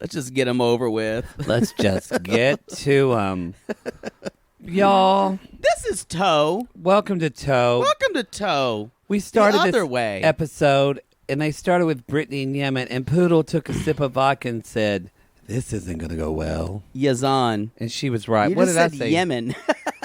Let's just get them over with. Let's just get to y'all. This is Toe. Welcome to Toe. Welcome to Toe. We started the other this way. episode, and they started with Brittany and Yemen, and Poodle took a sip of vodka and said, "This isn't going to go well." Yazan. And she was right. You What just did I said say? Yemen.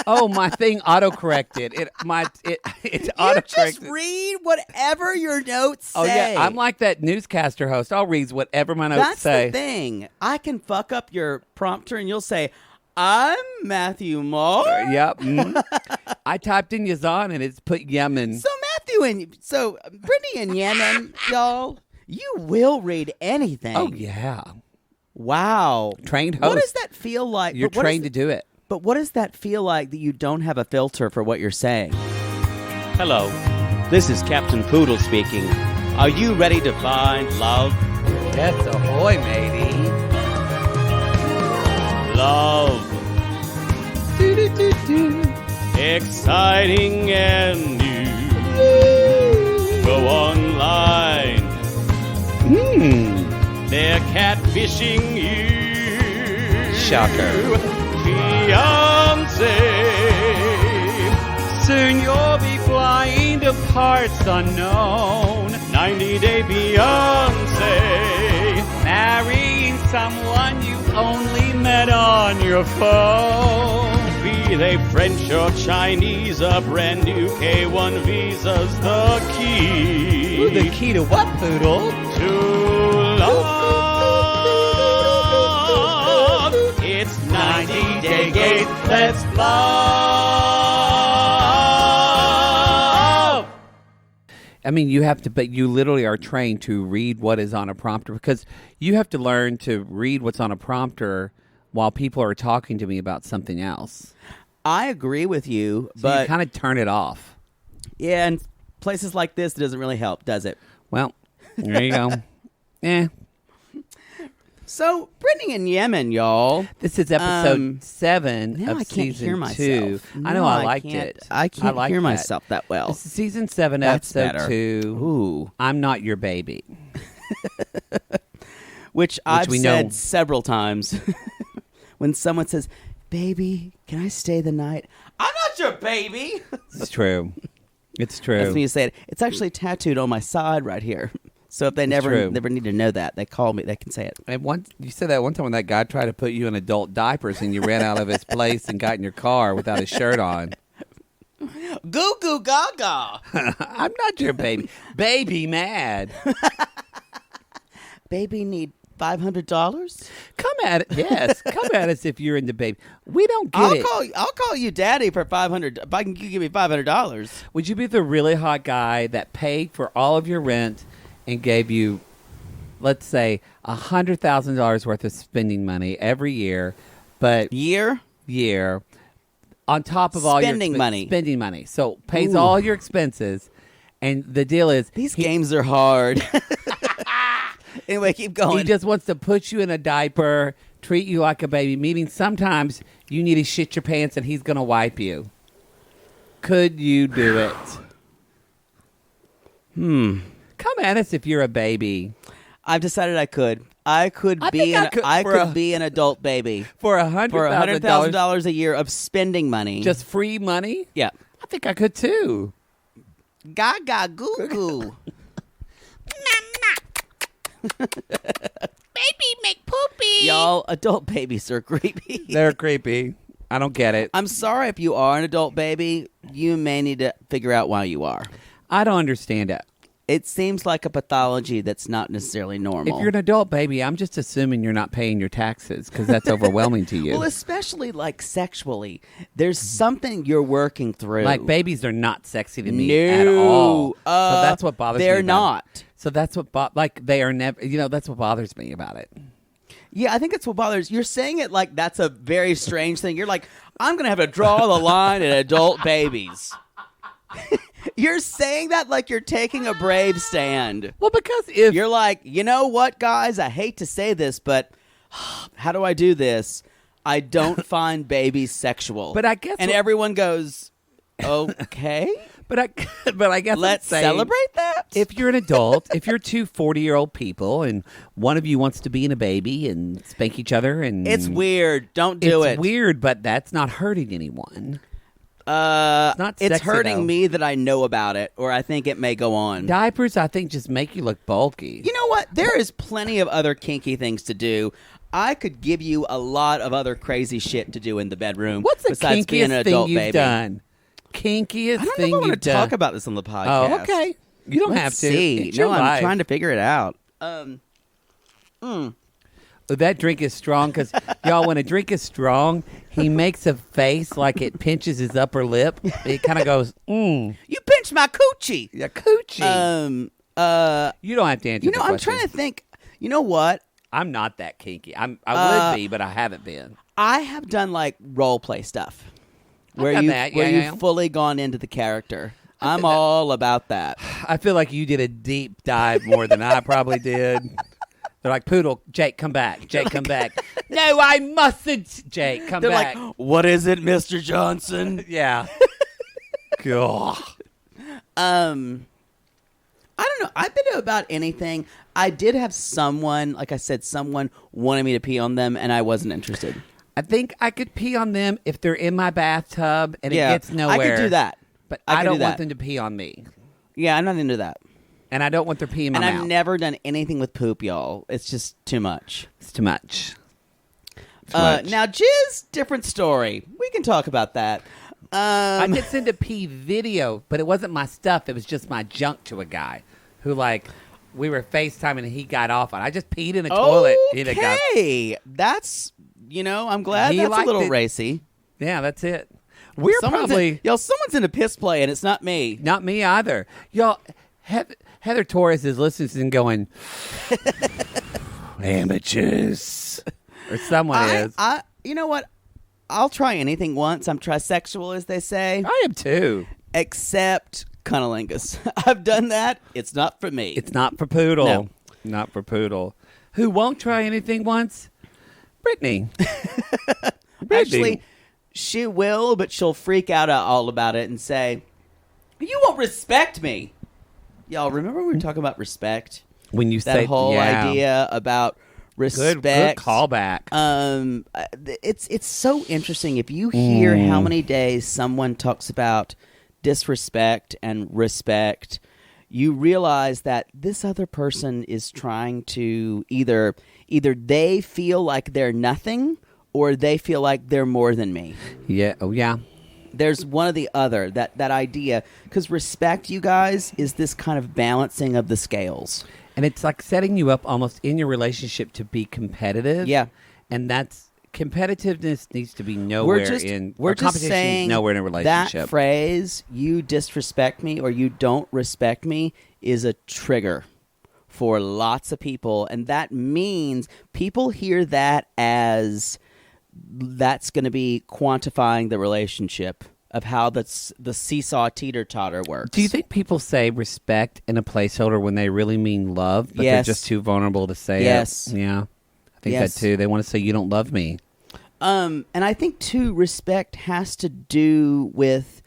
Oh, my thing autocorrected. It You autocorrected. just read whatever your notes say. Oh yeah, I'm like that newscaster host. I'll read whatever my notes That's say. the thing. I can fuck up your prompter and you'll say, I'm Matthew Moore. Yep. I typed in Yazan and it's put Yemen. So Brittany and Yemen, y'all, you will read anything. Oh yeah. Wow. Trained host. What does that feel like? You're trained to do it. But what does that feel like that you don't have a filter for what you're saying? Hello, this is Captain Poodle speaking. Are you ready to find love? Yes, ahoy, matey. Love. Exciting and new. Go online. They're catfishing you. Shocker. Fiancé. Soon you'll be flying to parts unknown. 90-day Beyonce. Marrying someone you only met on your phone. Be they French or Chinese, a brand new K1 visa's the key. Ooh, the key to what, Poodle? To love. It's 90-day gate. Let's love. I mean, but you literally are trained to read what is on a prompter because you have to learn to read what's on a prompter while people are talking to me about something else. I agree with you, So but you kind of turn it off. yeah, and places like this, it doesn't really help, does it? Well, there you go. So, Brittany and Yemen, y'all. This is episode 7 Now of I can't season hear 2. myself. I know, I liked can't- it. I can't liked hear that. myself that well. This is season 7, That's episode better. 2. Ooh. I'm Not Your Baby. Which I've we said know. several times. When someone says, baby, can I stay the night? I'm not your baby. It's true. It's true. That's when you say it. It's actually tattooed on my side right here. So if they true. never need to know that, they call me, they can say it. And you said that one time when that guy tried to put you in adult diapers and you ran out of his place and got in your car without his shirt on. Goo goo gaga. I'm not your baby. Baby mad. Baby need $500? Come at it. Yes. Come at us if you're into baby. We don't get it. I'll call you daddy for $500. If you give me $500. Would you be the really hot guy that paid for all of your rent and gave you, let's say, $100,000 worth of spending money every year, but Year? on top of all your Spending money. spending money, so pays Ooh. all your expenses, and the deal is These games are hard. Anyway, keep going. he just wants to put you in a diaper, treat you like a baby. Meaning sometimes you need to shit your pants and he's gonna wipe you. Could you do it? Come at us if you're a baby. I've decided I could. I could be an adult baby For for $100,000 $100,000 a year of spending money. just free money? yeah. I think I could too. Gaga goo goo. Baby make poopy. Y'all, adult babies are creepy. They're creepy. I don't get it. I'm sorry if you are an adult baby. You may need to figure out why you are. I don't understand it. It seems like a pathology that's not necessarily normal. If you're an adult baby, I'm just assuming you're not paying your taxes because that's overwhelming to you. well, especially like sexually, there's something you're working through. Like babies are not sexy to me No. at all. So that's what bothers me. They're about not. it. So that's what they are never. That's what bothers me about it. Yeah, I think that's what bothers. You're saying it like that's a very strange thing. You're like, I'm going to have to draw the line at adult babies. You're saying that like you're taking a brave stand. Well, because if You're like, you know what, guys? I hate to say this, but how do I do this? I don't find babies sexual. But I guess and what- everyone goes, okay. But I guess Let's I'm saying, celebrate that. if you're an adult, if you're two 40-year-old people and one of you wants to be in a baby and spank each other, and It's weird. Don't do it. It's weird, but that's not hurting anyone. It's sexy, hurting though. me that I know about it, or I think it may go on. Diapers, I think, just make you look bulky. You know what? There is plenty of other kinky things to do. I could give you a lot of other crazy shit to do in the bedroom. What's the besides being an kinkiest thing adult you've baby. done? Kinkiest I don't thing know if I you've want to done. talk about this on the podcast. Oh, okay. You don't Let's have to. see. It's your No, I'm life. trying to figure it out. Oh, that drink is strong because, y'all, when a drink is strong, he makes a face like it pinches his upper lip. It kind of goes, You pinched my coochie. Yeah, coochie. You don't have to answer the I'm question. trying to think. You know what? I'm not that kinky. I would be, but I haven't been. I have done like role play stuff where done you that. where Yeah. you've fully gone into the character. I'm all about that. I feel like you did a deep dive more than I probably did. They're like, Poodle, Jake, come back. Jake, come back. No, I mustn't. Jake, come They're back. like, "What is it, Mr. Johnson?" Yeah. God. I don't know. I've been to about anything. I did have someone, like I said, someone wanted me to pee on them, and I wasn't interested. I think I could pee on them if they're in my bathtub and it gets nowhere. I could do that. But I I could don't do want that. them to pee on me. Yeah, I'm not into that. And I don't want their pee in my And mouth. I've never done anything with poop, y'all. It's just too much. It's too much. Too much. Now, jizz, different story. We can talk about that. I did send a pee video, but it wasn't my stuff. It was just my junk to a guy who, like, we were FaceTiming and he got off. And I just peed in a toilet. Okay. That's, I'm glad He that's a liked little it. racy. Yeah, that's it. We're probably... someone's into piss play, and it's not me. Not me either. Y'all, Heather Torres is listening and going, amateurs. Or someone is. You know what? I'll try anything once. I'm trisexual, as they say. I am too. Except cunnilingus. I've done that. It's not for me. It's not for Poodle. No. Not for Poodle. Who won't try anything once? Brittany. Actually, she will, but she'll freak out all about it and say, "You won't respect me." Y'all, remember we were talking about respect? When you That say whole idea about respect. Good callback. It's so interesting. If you hear how many days someone talks about disrespect and respect, you realize that this other person is trying to either they feel like they're nothing or they feel like they're more than me. Yeah. Oh, yeah. There's one or the other, that idea. Because respect, you guys, is this kind of balancing of the scales. And it's like setting you up almost in your relationship to be competitive. Yeah. And competitiveness needs to be nowhere We're just competition saying is nowhere in a relationship. That phrase, "you disrespect me" or "you don't respect me," is a trigger for lots of people. And that means people hear that as that's going to be quantifying the relationship of how the seesaw teeter-totter works. Do you think people say respect in a placeholder when they really mean love, but Yes. they're just too vulnerable to say Yes. it? Yeah. I think Yes. that too. They want to say you don't love me. And I think too, respect has to do with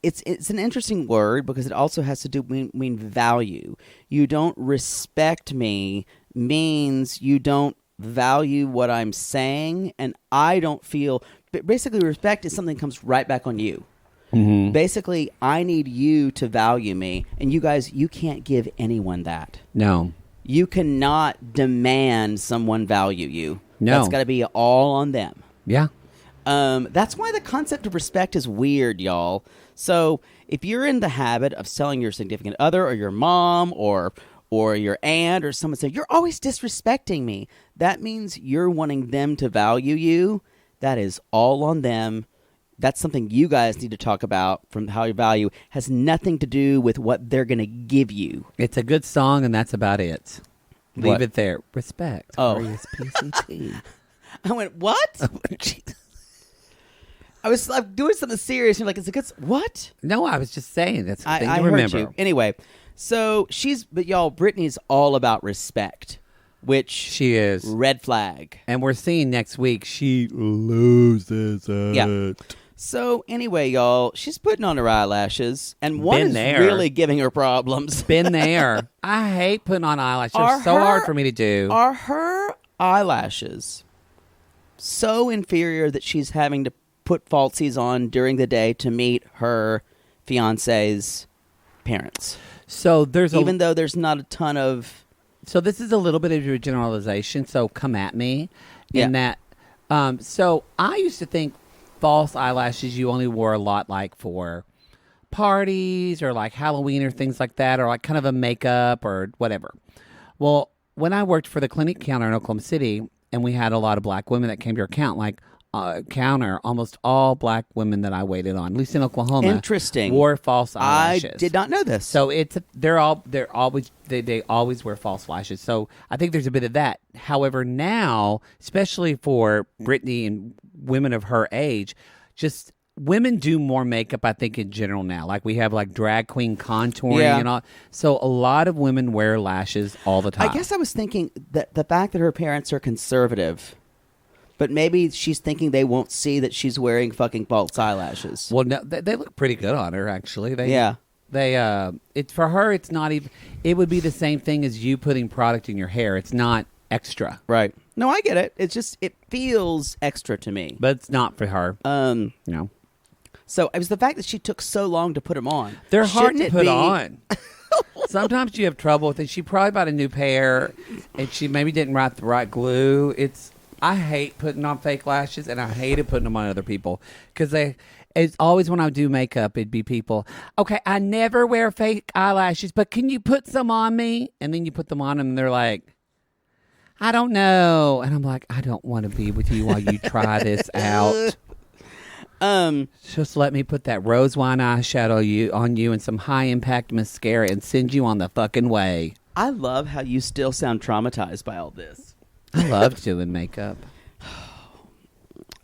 it's an interesting word because it also has to do mean value. You don't respect me means you don't value what I'm saying, and I don't feel. Basically, respect is something that comes right back on you. Mm-hmm. Basically, I need you to value me, and you guys, you can't give anyone that. No. You cannot demand someone value you. No. That's got to be all on them. Yeah. That's why the concept of respect is weird, y'all. So if you're in the habit of telling your significant other or your mom or your aunt or someone say, "You're always disrespecting me," that means you're wanting them to value you. That is all on them. That's something you guys need to talk about from how you value. Has nothing to do with what they're going to give you. It's a good song, and that's about it. Leave What? it there. Respect. Oh. R-E-S-P-C-T. I went, what? I was like, doing something serious. And you're like, it's a good... What? No, I was just saying. That's the thing I to heard remember. you. Anyway, so but y'all, Brittany's all about respect, which She is. red flag. And we're seeing next week she loses it. Yeah. So anyway, y'all, she's putting on her eyelashes, and one Been is there. really giving her problems. Been there. I hate putting on eyelashes. They're so hard for me to do. Are her eyelashes so inferior that she's having to put falsies on during the day to meet her fiance's parents? So there's Even though there's not a ton of... So this is a little bit of a generalization, so come at me in that. So I used to think false eyelashes you only wore a lot like for parties or like Halloween or things like that, or like kind of a makeup or whatever. Well, when I worked for the clinic counter in Oklahoma City and we had a lot of black women that came to our counter, almost all black women that I waited on, at least in Oklahoma, Interesting. wore false eyelashes. I did not know this. So they always wear false lashes. So I think there's a bit of that. However, now, especially for Brittany and women of her age, just women do more makeup, I think, in general now. Like we have like drag queen contouring and all. So a lot of women wear lashes all the time. I guess I was thinking that the fact that her parents are conservative, but maybe she's thinking they won't see that she's wearing fucking false eyelashes. Well, no, they look pretty good on her, actually. It's for her. It's not even. It would be the same thing as you putting product in your hair. It's not extra, Right. No, I get it. It's just, it feels extra to me. but it's not for her. No, So it was the fact that she took so long to put them on. they're hard Shouldn't to it put be- on. Sometimes you have trouble with it. She probably bought a new pair, and she maybe didn't write the right glue. I hate putting on fake lashes, and I hated putting them on other people because it's always when I do makeup, it'd be people, okay, I never wear fake eyelashes, but can you put some on me? And then you put them on them, and they're like, I don't know. And I'm like, I don't want to be with you while you try this out. Just let me put that rose wine eyeshadow on you and some high impact mascara and send you on the fucking way. I love how you still sound traumatized by all this. I love doing makeup.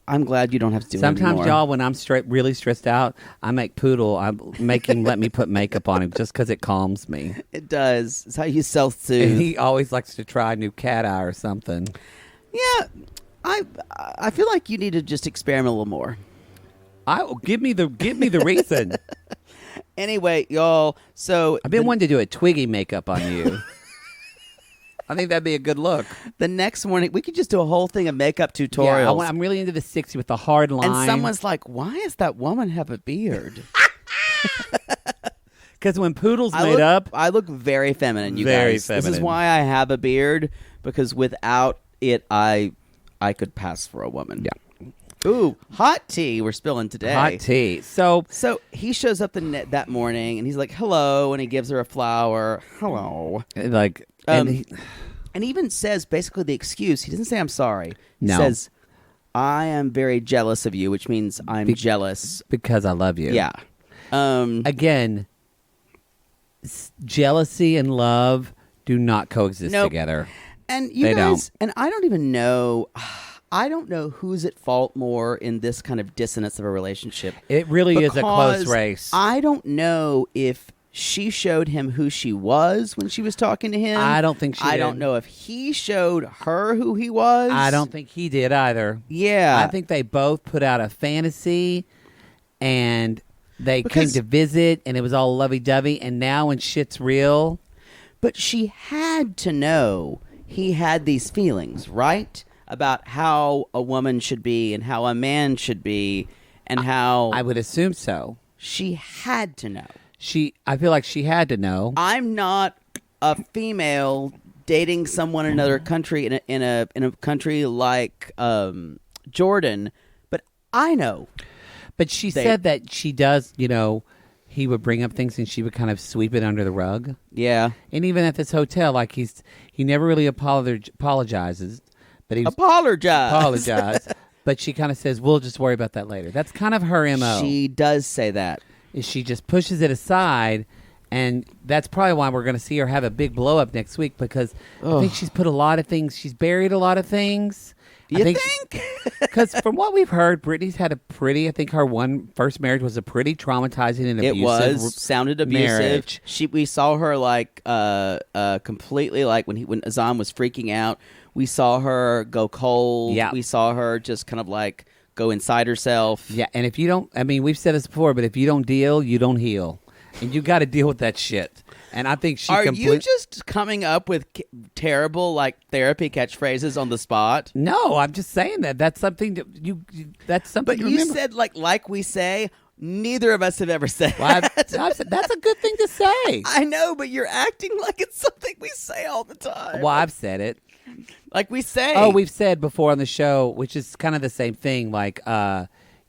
I'm glad you don't have to do it Sometimes, anymore. y'all, when I'm really stressed out, I make Poodle. I make him let me put makeup on him just because it calms me. It does. It's how you And self-soothe. he always likes to try a new cat eye or something. Yeah. I feel like you need to just experiment a little more. Give me the reason. Anyway, y'all, so I've been wanting to do a Twiggy makeup on you. I think that'd be a good look. the next morning, we could just do a whole thing of makeup tutorials. Yeah, I'm really into the 60 with the hard line. and someone's like, why does that woman have a beard? Because when Poodle's I made look, up, I look very feminine, you Very guys. This is feminine. why I have a beard, because without it, I could pass for a woman. Yeah. Ooh, hot tea we're spilling today. hot tea. So So he shows up that morning, and he's like, hello, and he gives her a flower. Hello. like, And and he even says basically the excuse. He doesn't say, I'm sorry. He No. says, I am very jealous of you, which means I'm jealous. because I love you. Yeah. Again, jealousy and love do not coexist Nope. together. And you They guys, and I don't even know, I don't know who's at fault more in this kind of dissonance of a relationship. It really is a close Because race. I don't know if she showed him who she was when she was talking to him. I don't think she I did. don't know if he showed her who he was. I don't think he did either. Yeah. I think they both put out a fantasy and they Because- came to visit and it was all lovey-dovey, and now when shit's real, But she had to know he had these feelings, right? About how a woman should be and how a man should be and how I would assume so. she had to know. I feel like she had to know. I'm not a female dating someone in another country in a country like Jordan, but I know. But she said that she does, he would bring up things and she would kind of sweep it under the rug. Yeah. And even at this hotel, like he never really apologizes, but he apologized. But she kind of says, "We'll just worry about that later." That's kind of her MO. She does say that. Is she just pushes it aside, and that's probably why we're going to see her have a big blow up next week, because I think she's put a lot of things. She's buried a lot of things. You think? Because from what we've heard, Brittany's had I think her first marriage was a pretty traumatizing and abusive. Sounded abusive. marriage. We saw her like completely like when Yazan was freaking out. We saw her go cold. Yeah. We saw her just kind of like go inside herself. Yeah, and if you don't, I mean, we've said this before, but if you don't deal, you don't heal. And you got to deal with that shit. And I think she Are you just coming up with terrible, like, therapy catchphrases on the spot? No, I'm just saying that. That's something that that's something But to you remember. said, like we say, neither of us have ever said Well, that. I've said, that's a good thing to say. I know, but you're acting like it's something we say all the time. Well, I've said it. Like we say. Oh, we've said before on the show, which is kind of the same thing, like,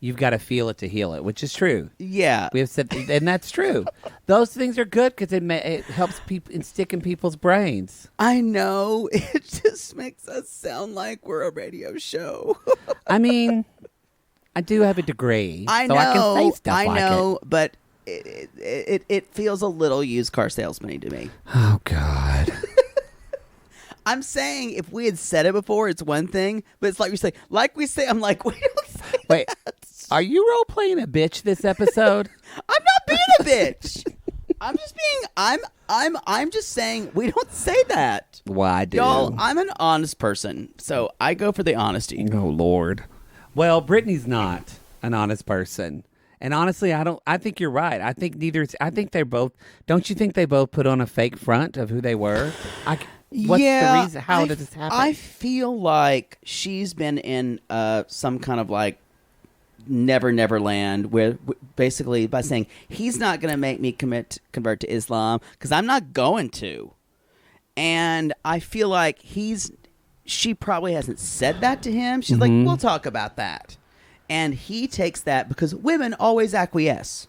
you've got to feel it to heal it, which is true. Yeah. We have said, and that's true. Those things are good because it helps people and stick in people's brains. I know. It just makes us sound like we're a radio show. I mean, I do have a degree, I so know. I can say stuff like it. But it feels a little used car salesman-y to me. Oh, God. I'm saying if we had said it before, it's one thing, but it's like we say, I'm like, we don't say Wait, that. are you role playing a bitch this episode? I'm not being a bitch. I'm just being, I'm just saying we don't say that. Well, I do. Y'all, I'm an honest person, so I go for the honesty. Oh, Lord. Well, Brittany's not an honest person. And honestly, I think you're right. I think they're both, don't you think they both put on a fake front of who they were? What's the reason? How did this happen? I feel like she's been in some kind of like never land where basically by saying he's not going to make me convert to Islam because I'm not going to. And I feel like she probably hasn't said that to him. She's like, we'll talk about that. And he takes that because women always acquiesce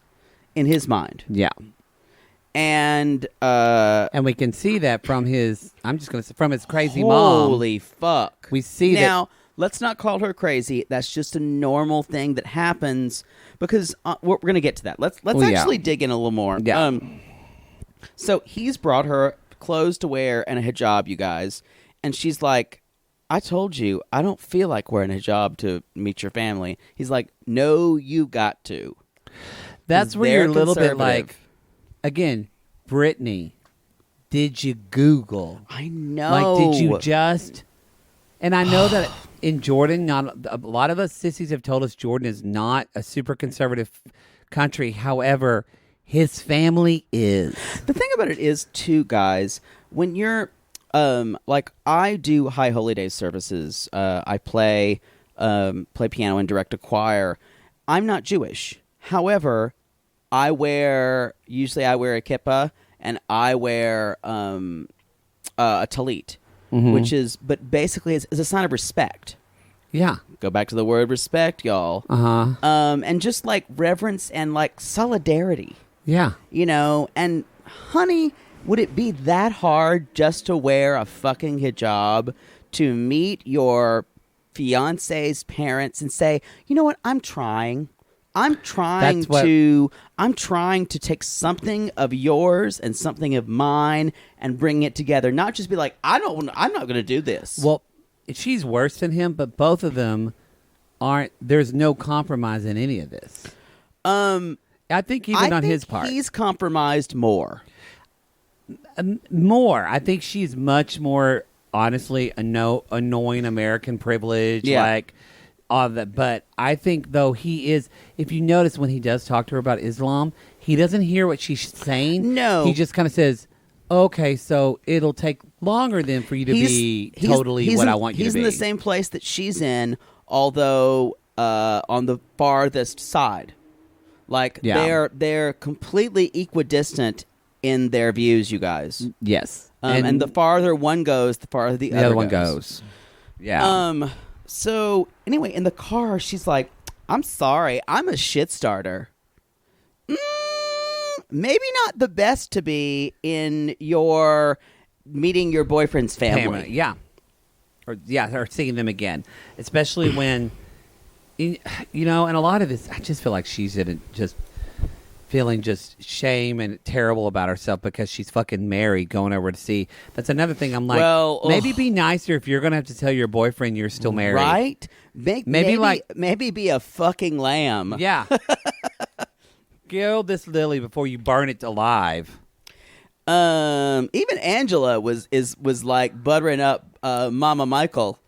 in his mind. Yeah. And we can see that from his, I'm just going to say, from his crazy mom. Holy fuck. We see now, let's not call her crazy. That's just a normal thing that happens because we're going to get to that. Let's actually dig in a little more. Yeah. So he's brought her clothes to wear and a hijab, you guys. And she's like, I told you, I don't feel like wearing a hijab to meet your family. He's like, no, you got to. That's where you're a little bit like, again, Brittany, did you Google? I know. Like, did you just... And I know that in Jordan, a lot of us sissies have told us Jordan is not a super conservative country. However, his family is. The thing about it is, too, guys, when you're... like I do High Holy Day services. I play piano and direct a choir. I'm not Jewish. However, usually I wear a kippah and I wear a talit, but basically it's a sign of respect. Yeah. Go back to the word respect, y'all. And just like reverence and like solidarity. Yeah. You know, and honey, would it be that hard just to wear a fucking hijab to meet your fiance's parents and say, you know what, I'm trying to take something of yours and something of mine and bring it together, not just be like, I'm not going to do this. Well, she's worse than him, but both of them there's no compromise in any of this. I think even on his part, he's compromised more. I think she's much more, honestly, annoying American privilege, like all that. But I think, though, he is, if you notice when he does talk to her about Islam, he doesn't hear what she's saying. No. He just kind of says, okay, so it'll take longer then for you to be totally what I want you to be. He's in the same place that she's in, although on the farthest side. Like, they're completely equidistant in their views, you guys. Yes. And the farther one goes, the farther the other one goes. Yeah. So, anyway, in the car, she's like, I'm sorry, I'm a shit starter. Maybe not the best to be in your meeting your boyfriend's family. Yeah. Or seeing them again. Especially when, you know, and a lot of this, I just feel like she's just feeling just shame and terrible about herself because she's fucking married going over to see. That's another thing. I'm like, maybe be nicer if you're going to have to tell your boyfriend you're still married. Right? Maybe be a fucking lamb. Yeah. Kill this lily before you burn it alive. Even Angela was like buttering up Mama Michael.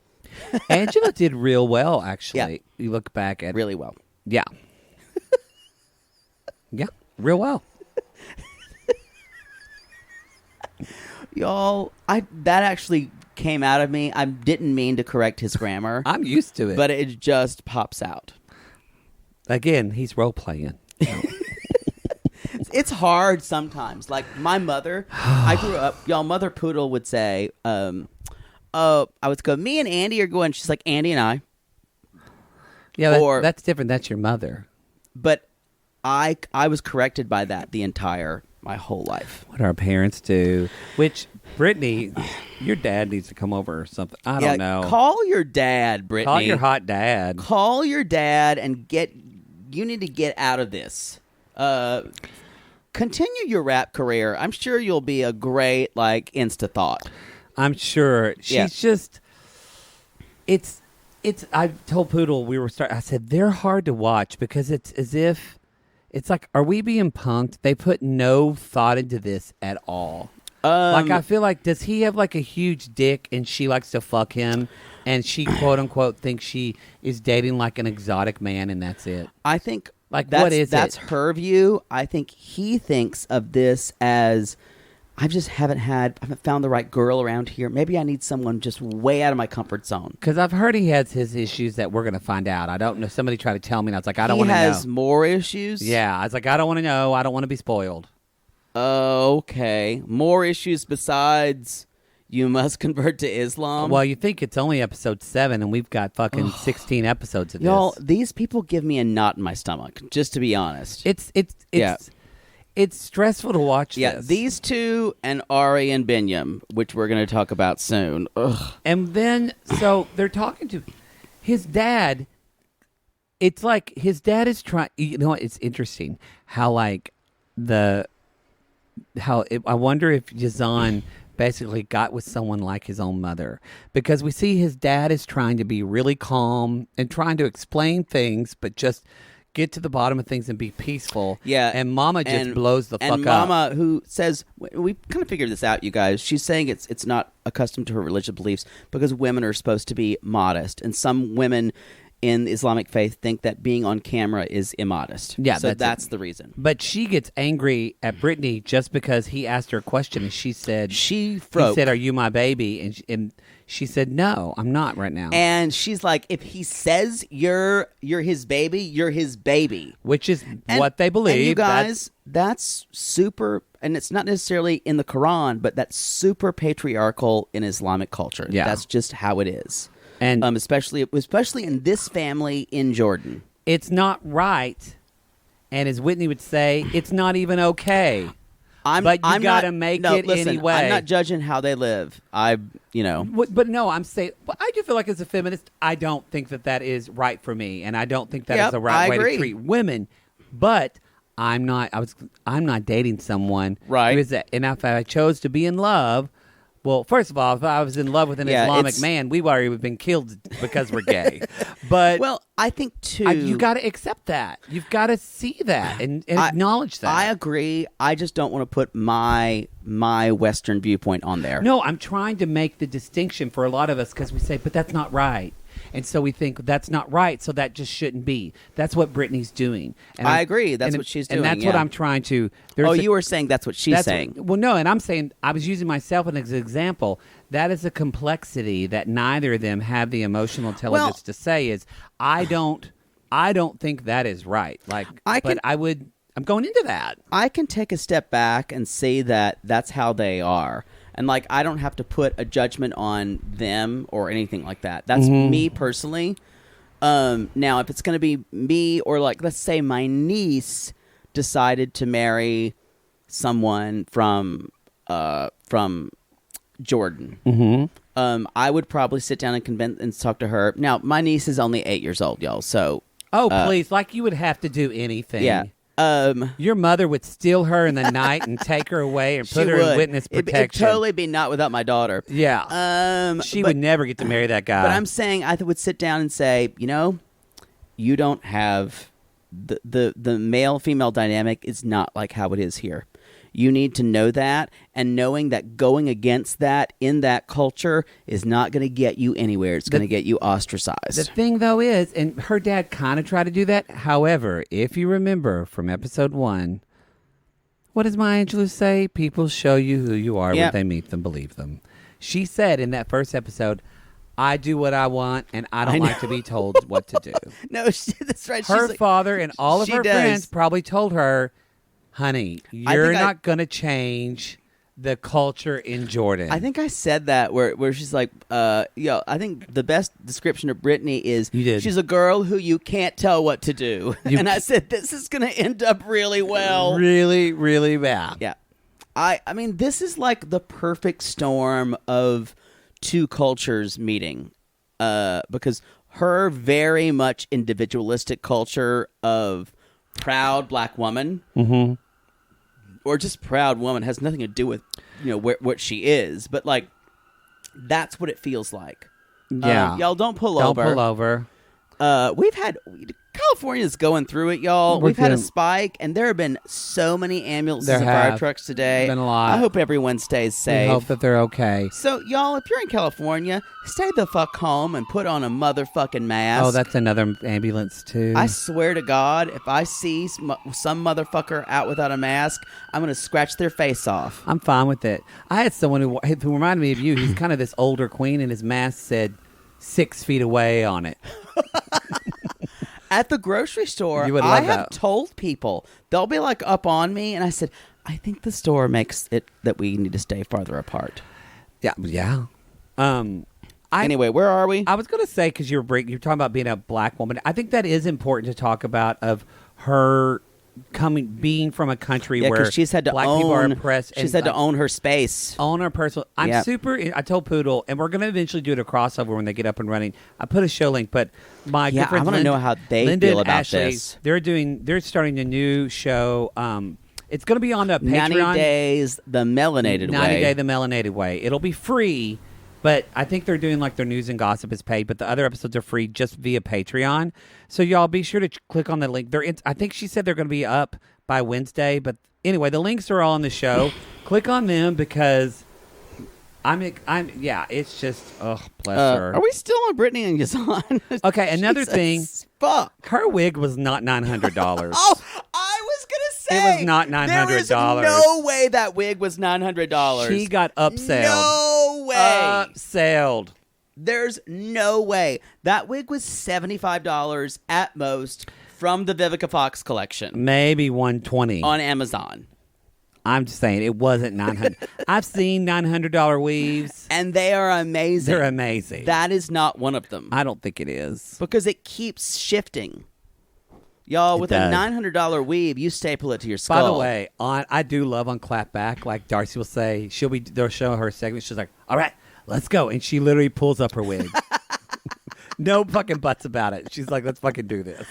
Angela did real well, actually. Yeah. You look back at Really well. Yeah. Yeah, real well. Y'all, that actually came out of me. I didn't mean to correct his grammar, I'm used to it. but it just pops out. Again, he's role playing. It's hard sometimes. Like my mother, I grew up, y'all, Mother Poodle would say, I would go, me and Andy are going. She's like, Andy and I. Yeah, Or- that's different. That's your mother. But I was corrected by that my whole life. What our parents do. Which, Brittany, your dad needs to come over or something. I don't know. Call your dad, Brittany. Call your hot dad. Call your dad and you need to get out of this. Continue your rap career. I'm sure you'll be a great, Insta thought. I'm sure. She's just, I told Poodle I said, they're hard to watch because it's as if, it's like, are we being punked? They put no thought into this at all. I feel like, does he have a huge dick and she likes to fuck him and she quote unquote thinks she is dating an exotic man and that's it? I think what is that's it? her view. I think he thinks of this as, I haven't found the right girl around here. Maybe I need someone just way out of my comfort zone. Because I've heard he has his issues that we're going to find out. I don't know. Somebody tried to tell me, and I was like, I don't want to know. He has more issues? Yeah. I was like, I don't want to know. I don't want to be spoiled. Okay. More issues besides you must convert to Islam? Well, you think it's only episode 7, and we've got fucking 16 episodes of Y'all, this. these people give me a knot in my stomach, just to be honest. It's stressful to watch Yeah, this. these two and Ari and Binyam, which we're going to talk about soon. Ugh. And then, so they're talking to his dad. It's like his dad is trying. You know, it's interesting how I wonder if Yazan basically got with someone like his own mother, because we see his dad is trying to be really calm and trying to explain things, but just get to the bottom of things and be peaceful. Yeah, and Mama just blows the fuck up. And Mama, who says, we kind of figured this out, you guys. She's saying it's not accustomed to her religious beliefs because women are supposed to be modest, and some women in the Islamic faith think that being on camera is immodest. Yeah, so that's the reason. But she gets angry at Brittany just because he asked her a question, and she said, he said, "Are you my baby?" And she said, "No, I'm not right now." And she's like, if he says you're his baby, you're his baby. Which is what they believe. And you guys, that's super, and it's not necessarily in the Quran, but that's super patriarchal in Islamic culture. Yeah. That's just how it is. And especially in this family in Jordan. It's not right. And as Whitney would say, it's not even okay. But you got to make it anyway. I'm not judging how they live. But no, I'm saying, I do feel like as a feminist, I don't think that is right for me, and I don't think that is the right way to treat women. But I'm not dating someone, right? Who is that? And if I chose to be in love, well, first of all, if I was in love with an Islamic man, we would have been killed because we're gay. But I think too, you got to accept that. You've got to see that and acknowledge that. I agree. I just don't want to put my Western viewpoint on there. No, I'm trying to make the distinction for a lot of us because we say, but that's not right. And so we think that's not right, so that just shouldn't be. That's what Brittany's doing. And I agree. That's what she's doing. And that's what I'm trying to... you were saying that's what she's saying. Well, no, and I'm saying, I was using myself as an example. That is a complexity that neither of them have the emotional intelligence to say is, I don't think that is right. I'm going into that. I can take a step back and say that that's how they are. And, I don't have to put a judgment on them or anything like that. That's me personally. Now, if it's going to be me or, let's say my niece decided to marry someone from Jordan, I would probably sit down and talk to her. Now, my niece is only 8 years old, y'all, so... Oh, please, you would have to do anything. Yeah. Your mother would steal her in the night and take her away and put her in witness protection. It'd totally be not without my daughter. Yeah. She would never get to marry that guy. But I'm saying I would sit down and say, you don't have the male-female dynamic is not like how it is here. You need to know that, and knowing that going against that in that culture is not going to get you anywhere. It's going to get you ostracized. The thing, though, is, and her dad kind of tried to do that. However, if you remember from episode 1, what does Maya Angelou say? People show you who you are when they meet them, believe them. She said in that first episode, I do what I want, and I don't like to be told what to do. No, that's right. Her father and all of her friends probably told her, honey, you're not going to change the culture in Jordan. I think I said that where she's like, I think the best description of Brittany is she's a girl who you can't tell what to do. And I said, this is going to end up really well. Really, really bad. Yeah. I mean, this is like the perfect storm of two cultures meeting, because her very much individualistic culture of proud black woman, or just proud woman, has nothing to do with what she is, but like that's what it feels like. Yeah, y'all don't pull over. Don't pull over. California's going through it, y'all. We've had a spike, and there have been so many ambulances and fire trucks today. Been a lot. I hope everyone stays safe. I hope that they're okay. So, y'all, if you're in California, stay the fuck home and put on a motherfucking mask. Oh, that's another ambulance, too. I swear to God, if I see some motherfucker out without a mask, I'm going to scratch their face off. I'm fine with it. I had someone who reminded me of you. He's kind of this older queen, and his mask said 6 feet away on it. At the grocery store, I have told people, they'll be like up on me, and I said, I think the store makes it that we need to stay farther apart. Yeah. Anyway, where are we? I was going to say, because you're talking about being a black woman, I think that is important to talk about, of her being from a country where she's had to black people are oppressed. She's had to own her space. Own her personal. I told Poodle, and we're going to eventually do a crossover when they get up and running. I put a show link, but my good friends, I want to know how they Linda feel and about Ashley, this. They're starting a new show. It's going to be on the Patreon. 90 Days the Melanated Way. 90 Day the Melanated Way. It'll be free. But I think they're doing like their news and gossip is paid, but the other episodes are free just via Patreon. So y'all be sure to click on the link. I think she said they're going to be up by Wednesday. But anyway, the links are all on the show. Click on them because it's just, bless her. Are we still on Brittany and Yazan? Okay, another Jesus, thing. Fuck. Her wig was not $900. Oh, I was going to say. It was not $900. There is no way that wig was $900. She got upselled. No way. Upselled. There's no way. That wig was $75 at most from the Vivica Fox collection. Maybe $120. On Amazon. I'm just saying, it wasn't $900. I've seen $900 weaves. And they are amazing. They're amazing. That is not one of them. I don't think it is. Because it keeps shifting. Y'all, with a $900 weave, you staple it to your skull. By the way, I do love on Clapback, like Darcy will say, they'll show her segment. She's like, all right, let's go. And she literally pulls up her wig. No fucking buts about it. She's like, let's fucking do this.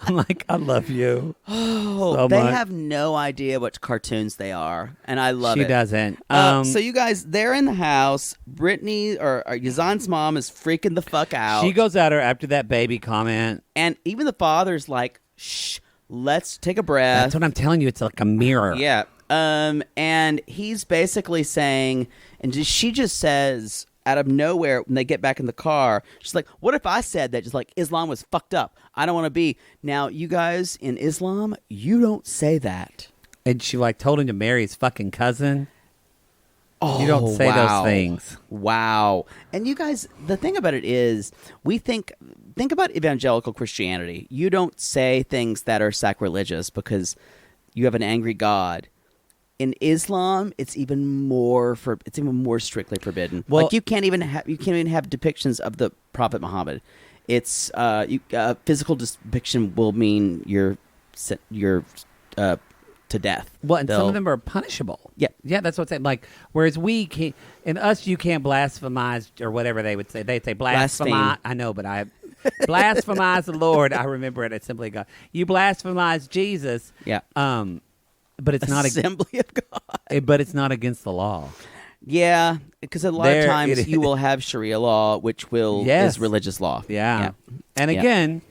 I'm like, I love you. Oh, they have no idea what cartoons they are, and I love it. She doesn't. So you guys, they're in the house. Brittany or Yazan's mom is freaking the fuck out. She goes at her after that baby comment, and even the father's like, "Shh, let's take a breath." That's what I'm telling you. It's like a mirror. Yeah. And he's basically saying, and she just says, out of nowhere, when they get back in the car, she's like, what if I said that just like Islam was fucked up? I don't want to be. Now, you guys in Islam, you don't say that. And she like told him to marry his fucking cousin. Oh, you don't say those things. Wow. And you guys, the thing about it is, we think about evangelical Christianity. You don't say things that are sacrilegious because you have an angry God. In Islam, it's even more strictly forbidden. Well, like you can't even have depictions of the Prophet Muhammad. It's physical depiction will mean you're to death. Well, and some of them are punishable. Yeah, that's what I'm saying. Like, whereas we can't, in us, you can't blasphemize or whatever they would say. They'd say blasphemize. I know, but I blasphemize the Lord. I remember it at Assembly of God. You blasphemize Jesus. Yeah. But it's not Assembly of God. But it's not against the law. Yeah, because a lot of times you will have Sharia law, which is religious law. Yeah. And again,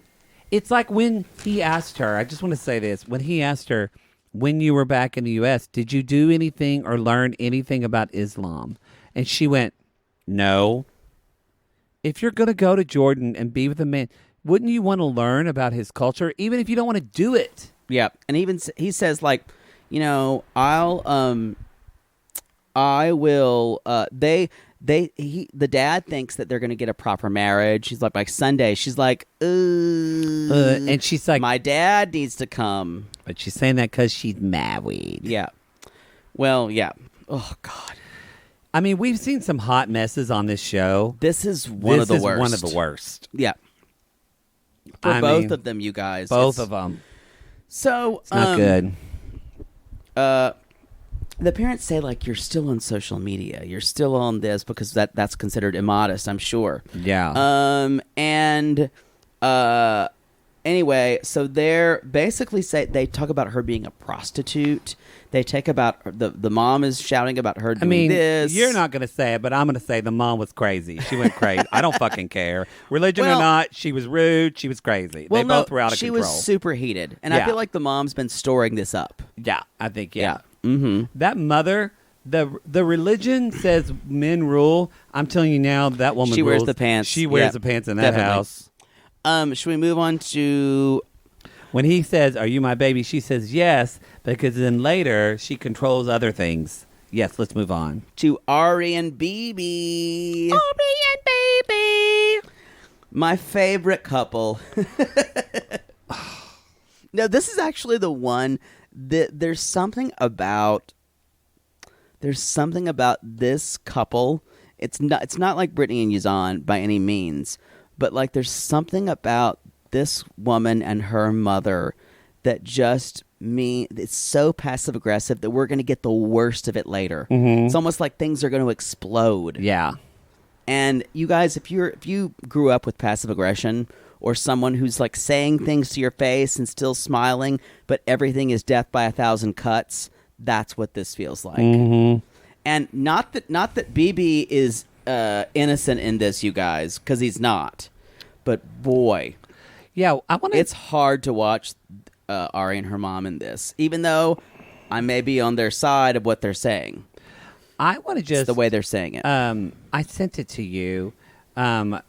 it's like when he asked her. I just want to say this: when he asked her, when you were back in the U.S., did you do anything or learn anything about Islam? And she went, no. If you're going to go to Jordan and be with a man, wouldn't you want to learn about his culture, even if you don't want to do it? Yeah, and even he says like, I will. The dad thinks that they're going to get a proper marriage. He's like, by Sunday, she's like, and she's like, my dad needs to come. But she's saying that because she's married. Yeah. Well, yeah. Oh God. I mean, we've seen some hot messes on this show. This is one of the worst. Yeah. For both of them, you guys. Both of them. So it's not good. The parents say like you're still on social media, you're still on this because that's considered immodest, I'm sure. Yeah. Anyway, so they're basically they talk about her being a prostitute. They take about the mom is shouting about her doing this. You're not going to say it, but I'm going to say the mom was crazy. She went crazy. I don't fucking care. Religion or not, she was rude. She was crazy. They both were out of control. She was super heated. And I feel like the mom's been storing this up. Yeah, I think, yeah. Mm-hmm. That mother, the religion says men rule. I'm telling you now, that woman She rules. wears the pants. She wears the pants in that house. Should we move on to... When he says, are you my baby? She says yes, because then later she controls other things. Yes, let's move on. To Ari and BB. Ari and baby. My favorite couple. No, this is actually the one that there's something about this couple. It's not like Brittany and Yazan by any means, but like there's something about this woman and her mother that just it's so passive aggressive that we're going to get the worst of it later. Mm-hmm. It's almost like things are going to explode. Yeah. And you guys, if you grew up with passive aggression or someone who's like saying things to your face and still smiling, but everything is death by 1,000 cuts, that's what this feels like. Mm-hmm. And not that BB is innocent in this, you guys, because he's not. But boy, yeah, it's hard to watch Ari and her mom in this, even though I may be on their side of what they're saying. I want to just... It's the way they're saying it. I sent it to you.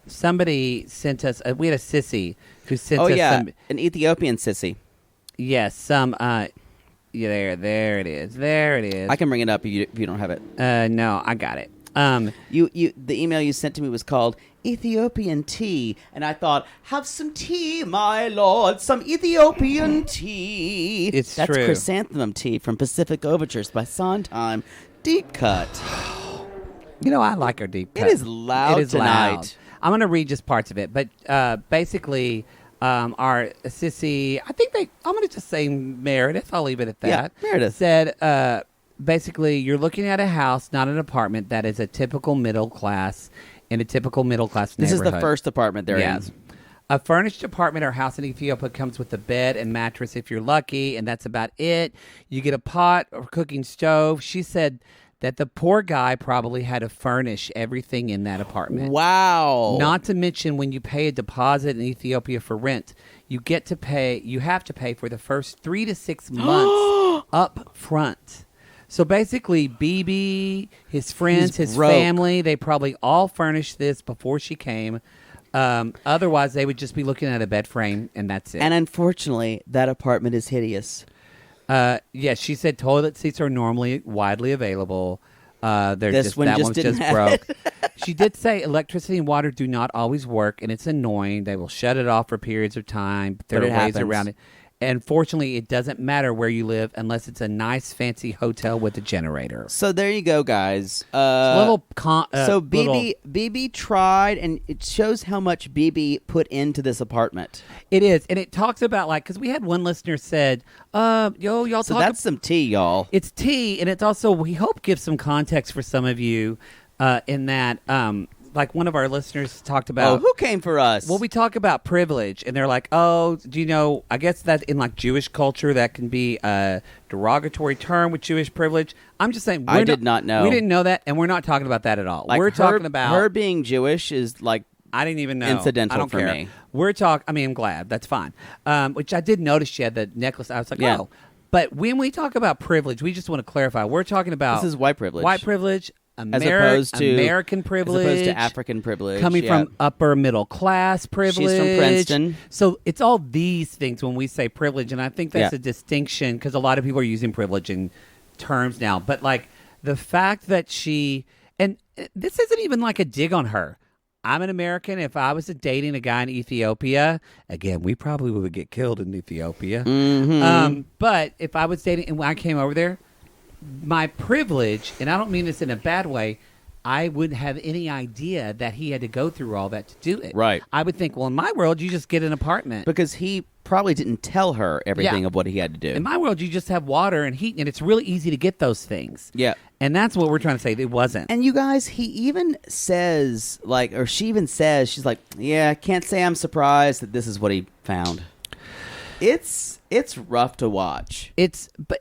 Somebody sent us... we had a sissy who sent us an Ethiopian sissy. Yes, there it is. There it is. I can bring it up if you don't have it. No, I got it. The email you sent to me was called Ethiopian tea, and I thought, have some tea, my lord, some Ethiopian tea. That's true. Chrysanthemum tea from Pacific Overtures by Sondheim. Deep cut. I like our deep cut. It is loud tonight. Loud. I'm going to read just parts of it, but basically, our sissy, I'm going to just say Meredith, I'll leave it at that. Yeah, Meredith. Said, basically, you're looking at a house, not an apartment, that is a typical middle class, in a typical middle class neighborhood. This is the first apartment they're in. A furnished apartment or house in Ethiopia comes with a bed and mattress if you're lucky, and that's about it. You get a pot or cooking stove. She said that the poor guy probably had to furnish everything in that apartment. Wow. Not to mention when you pay a deposit in Ethiopia for rent, you have to pay for the first 3 to 6 months up front. So basically, BB, his friends, his family, they probably all furnished this before she came. Otherwise, they would just be looking at a bed frame, and that's it. And unfortunately, that apartment is hideous. Yes, she said toilet seats are normally widely available. That one's just broke. She did say electricity and water do not always work, and it's annoying. They will shut it off for periods of time, but there are ways around it. And fortunately, it doesn't matter where you live unless it's a nice, fancy hotel with a generator. So there you go, guys. BB tried, and it shows how much BB put into this apartment. It is, and it talks about because we had one listener said, y'all. So that's some tea, y'all. It's tea, and it's also we hope gives some context for some of you in that. Like one of our listeners talked about... Oh, who came for us? Well, we talk about privilege, and they're like, do you know... I guess that in Jewish culture, that can be a derogatory term with Jewish privilege. I'm just saying... I did not know. We didn't know that, and we're not talking about that at all. We're talking about... Her being Jewish is I didn't even know. Incidental I don't for care. me. We're talking... I'm glad. That's fine. Which I did notice she had the necklace. I was like, oh. But when we talk about privilege, we just want to clarify. We're talking about This is white privilege. White privilege, As opposed to American privilege, As opposed to African privilege. coming from upper middle class privilege. She's from Princeton. So it's all these things when we say privilege, and I think that's Yeah. a distinction because a lot of people are using privilege in terms now. But like the fact that and this isn't even like a dig on her. I'm an American. If I was dating a guy in Ethiopia, again, we probably would get killed in Ethiopia. Mm-hmm. But if I was dating and when I came over there, my privilege, and I don't mean this in a bad way, I wouldn't have any idea that he had to go through all that to do it. Right. I would think, well, in my world, you just get an apartment. Because he probably didn't tell her everything Yeah. of what he had to do. In my world, you just have water and heat, and it's really easy to get those things. Yeah. And that's what we're trying to say. It wasn't. And you guys, he even says, like, or she even says, she's like, yeah, I can't say I'm surprised that this is what he found. It's rough to watch.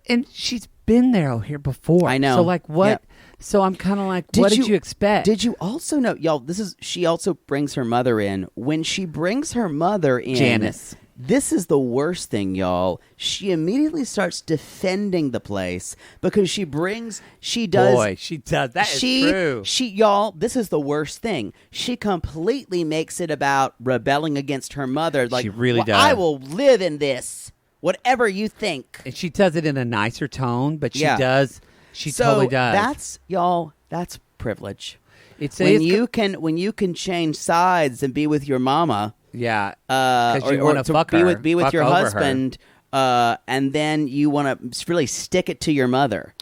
And she's been there here before. I know. So like what? Yeah. So I'm kind of like, what did you expect? Did you also know, y'all, she also brings her mother in. When she brings her mother in, Janice. This is the worst thing, y'all. She immediately starts defending the place because she does. Boy, she does. That is true. Y'all, this is the worst thing. She completely makes it about rebelling against her mother. Like, She really "Well, does. I will live in this, whatever you think. And she does it in a nicer tone, but she Yeah. does. She So totally does. That's privilege. It's When you can change sides and be with your mama, yeah, or you want to to fuck be her, with fuck your over her. husband, and then you want to really stick it to your mother.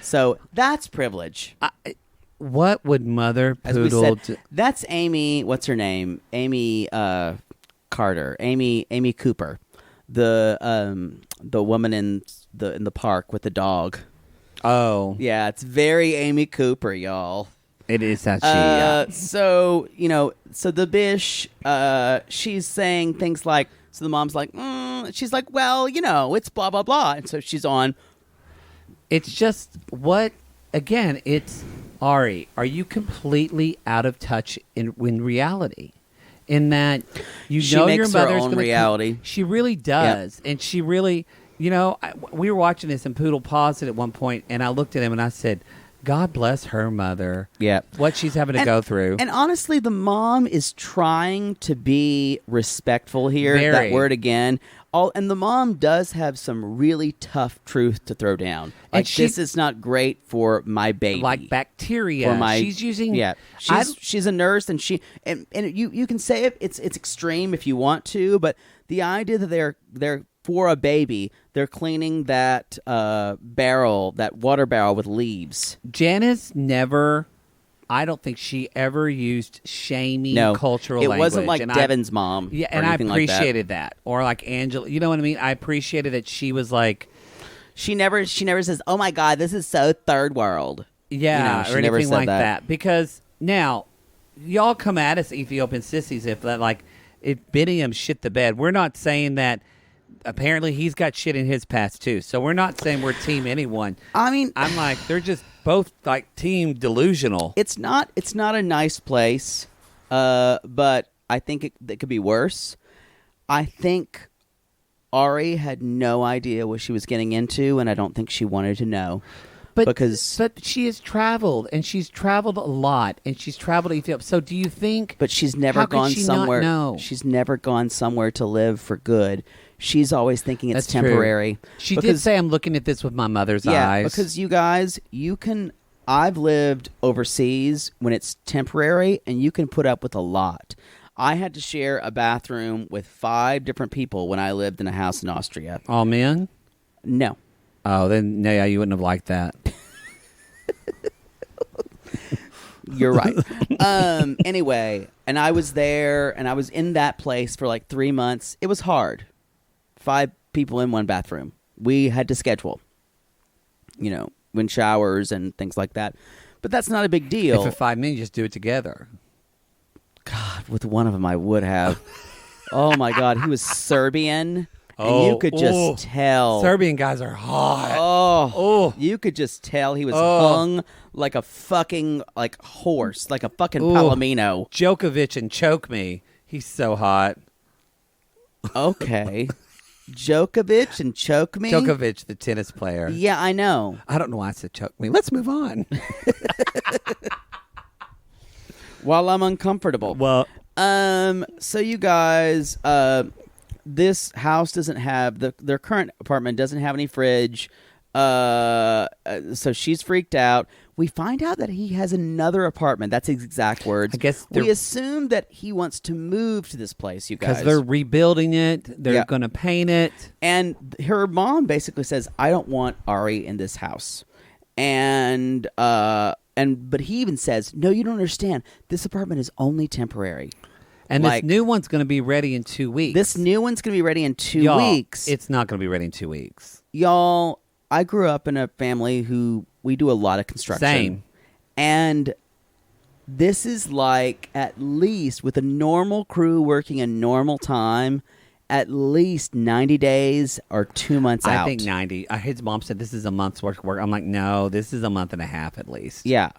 So that's privilege. What would Mother As we Poodle said, do? that's Amy. What's her name? Amy Carter. Amy Cooper, the woman in the park with the dog. Oh, Yeah, it's very Amy Cooper, y'all. it is that she. Yeah. So, so the bish, she's saying things like, so the mom's like, she's like, well, it's blah, blah, blah. And so she's on. It's just again, it's Ari. Are you completely out of touch in reality? In that She your makes her mother's own gonna reality. She really does. And she really, we were watching this and Poodle paused it at one point and I looked at him and I said, God bless her mother. Yeah. What she's having to go through. And honestly, the mom is trying to be respectful here. Very. That word again. And the mom does have some really tough truth to throw down. Like, this is not great for my baby. like bacteria. For my, she's using. Yeah. She's a nurse, and you can say it's extreme if you want to, but the idea that they're for a baby, they're cleaning that water barrel with leaves. Janice never. I don't think she ever used shaming cultural language. It wasn't like And Devan's mom. Yeah, or and I anything like that. appreciated that. Or like Angela, you know what I mean? I appreciated that she was like, She never says, "Oh my God, this is so third world." yeah, she or never anything said like that. that. Because now, y'all come at us Ethiopian sissies if Bini shit the bed. We're not saying that. Apparently, he's got shit in his past too. So we're not saying we're team anyone. I mean, I'm like they're just both like team delusional. it's not a nice place, but I think it could be worse. I think Ari had no idea what she was getting into, and I don't think she wanted to know. But she has traveled, and she's traveled a lot, and she's traveled to Ethiopia. So do you think? But she's never how could gone she somewhere. Not know? She's never gone somewhere to live for good. She's always thinking it's That's true. temporary. She did say, "I'm looking at this with my mother's eyes." Because you guys, I've lived overseas when it's temporary, and you can put up with a lot. I had to share a bathroom with 5 different people when I lived in a house in Austria. All men? No. Oh, then yeah, you wouldn't have liked that. You're right. Anyway, and I was there, and I was in that place for like 3 months. It was hard. 5 people in one bathroom. We had to schedule, when showers and things like that. But that's not a big deal. If for 5 minutes, just do it together. God, with one of them, I would have. Oh my God, he was Serbian, and you could just tell. Serbian guys are hot. Oh, you could just tell he was hung like a fucking horse, like a fucking palomino. Djokovic and choke me. He's so hot. Okay. Djokovic and choke me. Djokovic, the tennis player. Yeah, I know. I don't know why I said choke me. Let's move on. While I'm uncomfortable. Well, so you guys, this house doesn't have their current apartment doesn't have any fridge. So she's freaked out. We find out that he has another apartment. That's his exact words. I guess we assume that he wants to move to this place, you guys. Because they're rebuilding it. They're going to paint it. And her mom basically says, I don't want Ari in this house. But he even says, no, you don't understand. This apartment is only temporary. And this new one's going to be ready in 2 weeks. This new one's going to be ready in 2 weeks. It's not going to be ready in 2 weeks. Y'all, I grew up in a family who we do a lot of construction. Same. And this is like, at least with a normal crew working a normal time, at least 90 days or 2 months out. I think 90. His mom said this is a month's worth of work. I'm like, no, this is a month and a half at least. Yeah.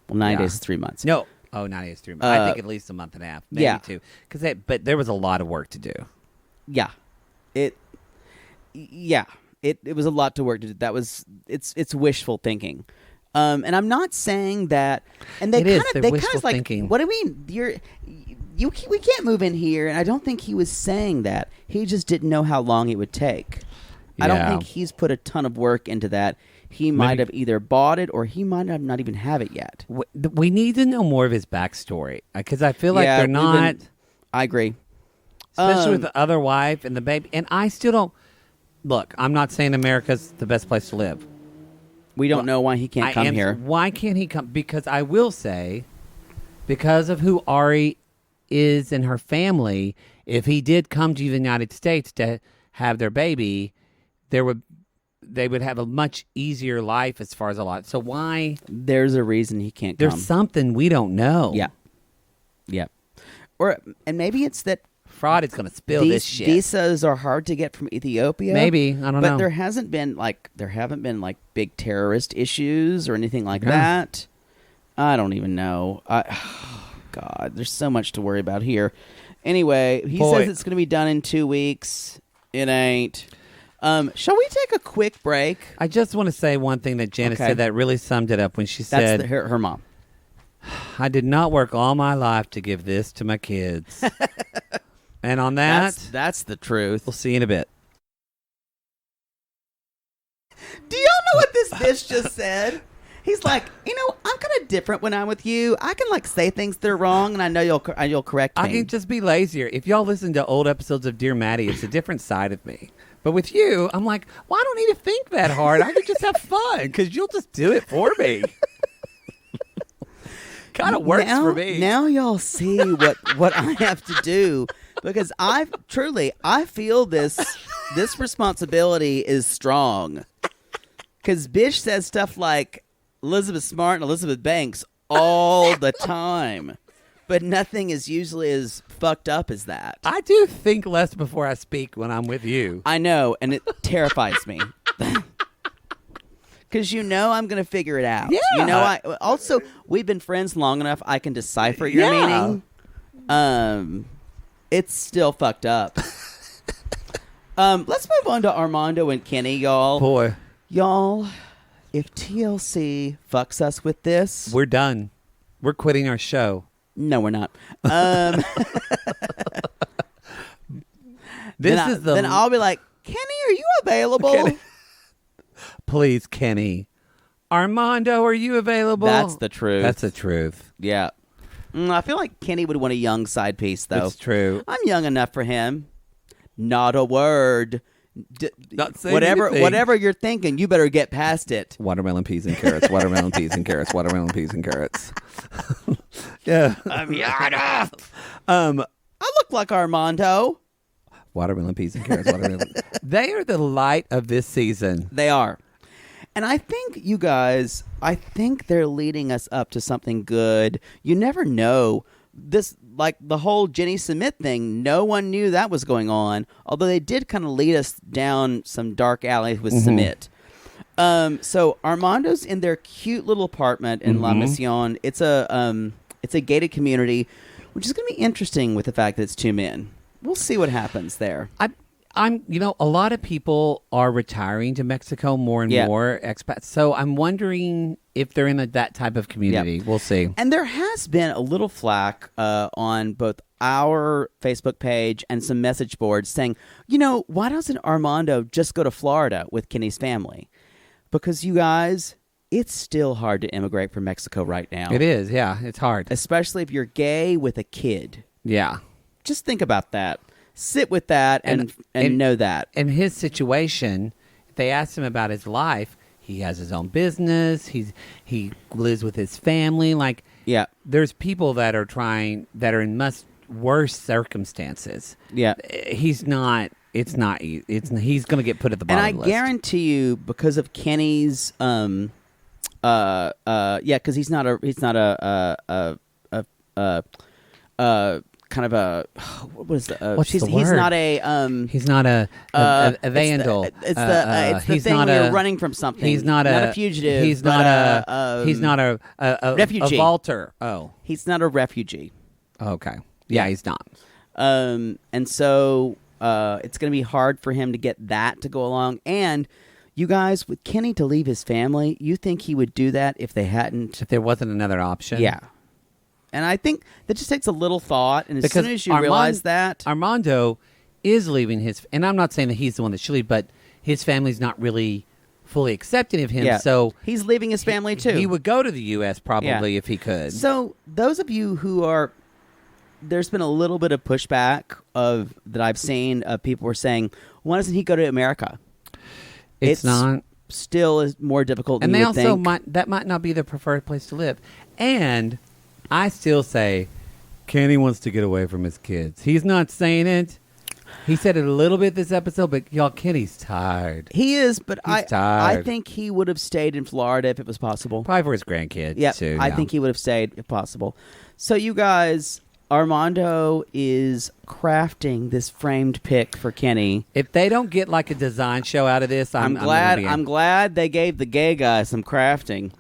Well, 90 days is 3 months. No. Oh, 90 is 3 months. I think at least a month and a half. Maybe two. But there was a lot of work to do. Yeah. It was a lot to work to do. It's wishful thinking. And I'm not saying that. And they kind of like, thinking. What do you mean? We can't move in here. And I don't think he was saying that. He just didn't know how long it would take. Yeah. I don't think he's put a ton of work into that. He might have either bought it or he might have not even have it yet. We need to know more of his backstory because I feel like they're not. I agree. Especially with the other wife and the baby. And I still don't. Look, I'm not saying America's the best place to live. We don't know why he can't come here. Why can't he come? Because I will say, because of who Ari is and her family, if he did come to the United States to have their baby, they would have a much easier life as far as a lot. So why? There's a reason he can't come. There's something we don't know. Yeah. And maybe it's that fraud is going to spill this shit. Visas are hard to get from Ethiopia. Maybe. I don't know. But there haven't been big terrorist issues or anything like that. I don't even know. God, there's so much to worry about here. Anyway, he says it's going to be done in 2 weeks. It ain't. Shall we take a quick break? I just want to say one thing that Janice said that really summed it up when she said... That's her mom. I did not work all my life to give this to my kids. And on that... That's the truth. We'll see you in a bit. Do y'all know what this bitch just said? He's like, I'm kind of different when I'm with you. I can say things that are wrong, and I know you'll correct me. I can just be lazier. If y'all listen to old episodes of Dear Maddie, it's a different side of me. But with you, I'm like, well, I don't need to think that hard. I can just have fun because you'll just do it for me. Kind of works for me. Now y'all see what I have to do because I feel this responsibility is strong. Because Bish says stuff like Elizabeth Smart and Elizabeth Banks all the time. But nothing is usually as fucked up as that. I do think less before I speak when I'm with you. I know, and it terrifies me. Because I'm going to figure it out. Yeah. Also, we've been friends long enough, I can decipher your meaning. It's still fucked up. Let's move on to Armando and Kenny, y'all. Boy. Y'all, if TLC fucks us with this... We're done. We're quitting our show. No, we're not. Then I'll be like, Kenny, are you available? Kenny. Please, Kenny. Armando, are you available? That's the truth. That's the truth. Yeah. I feel like Kenny would want a young side piece, though. It's true. I'm young enough for him. Not a word. Not saying anything. Whatever you're thinking, you better get past it. Watermelon, peas, and carrots. Watermelon, peas, and carrots. Watermelon, peas, and carrots. Yeah. I'm young enough. I look like Armando. Watermelon, peas, and carrots. Watermelon. They are the light of this season. They are. And I think, you guys, they're leading us up to something good. You never know. This, like the whole Jenny Sumit thing, no one knew that was going on. Although they did kind of lead us down some dark alleys with Sumit. So Armando's in their cute little apartment in La Mission. It's a gated community, which is going to be interesting with the fact that it's two men. We'll see what happens there. A lot of people are retiring to Mexico more and more expats. So I'm wondering if they're in that type of community. Yeah. We'll see. And there has been a little flack on both our Facebook page and some message boards saying, why doesn't Armando just go to Florida with Kenny's family? Because you guys, it's still hard to immigrate from Mexico right now. It is, yeah. It's hard. Especially if you're gay with a kid. Yeah. Just think about that. Sit with that and know that. And his situation, they asked him about his life. He has his own business. He lives with his family. Like, there's people that are in much worse circumstances. Yeah. He's not. It's not. He's going to get put at the bottom. And I guarantee you, because of Kenny's, because he's not a kind of a what was the what's the word? He's not a he's not a vandal. It's the thing where you're running from something. He's not a fugitive. He's not a refugee. A vaulter. Oh, he's not a refugee. Okay, yeah, he's not. And so it's going to be hard for him to get that to go along. And you guys, with Kenny to leave his family, you think he would do that if there wasn't another option? Yeah. And I think that just takes a little thought, and as soon as you realize that... Armando is leaving his... And I'm not saying that he's the one that should leave, but his family's not really fully accepting of him, so... He's leaving his family, too. He would go to the U.S. probably if he could. So, those of you who are... There's been a little bit of pushback that I've seen. People were saying, why doesn't he go to America? It's not... Still is more difficult than you would think. And they also that might not be the preferred place to live. And... I still say Kenny wants to get away from his kids. He's not saying it. He said it a little bit this episode, but y'all, Kenny's tired. He is, but tired. I think he would have stayed in Florida if it was possible. Probably for his grandkids, too. I think he would have stayed if possible. So you guys, Armando is crafting this framed pic for Kenny. If they don't get like a design show out of this, I'm glad they gave the gay guy some crafting.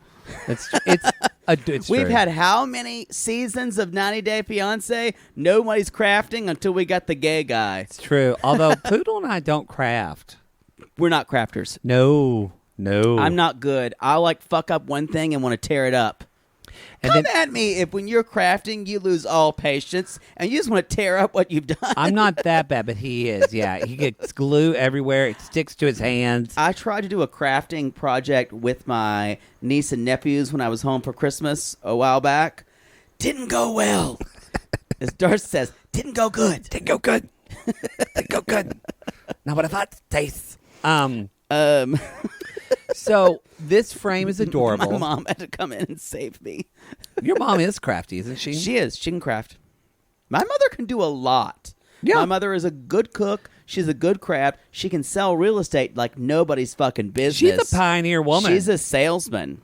We've had how many seasons of 90 Day Fiancé? Nobody's crafting until we got the gay guy. It's true. Although Poodle and I don't craft. We're not crafters. No. I'm not good. I fuck up one thing and want to tear it up. Come at me if when you're crafting you lose all patience and you just want to tear up what you've done. I'm not that bad, but he is. Yeah, he gets glue everywhere. It sticks to his hands. I tried to do a crafting project with my niece and nephews when I was home for Christmas a while back. Didn't go well. As Darcy says, didn't go good. Didn't go good. Not what I thought it tastes. So this frame is adorable. My mom had to come in and save me. Your mom is crafty, isn't she? She is. She can craft. My mother can do a lot. Yeah. My mother is a good cook. She's a good craft. She can sell real estate like nobody's fucking business. She's a pioneer woman. She's a salesman.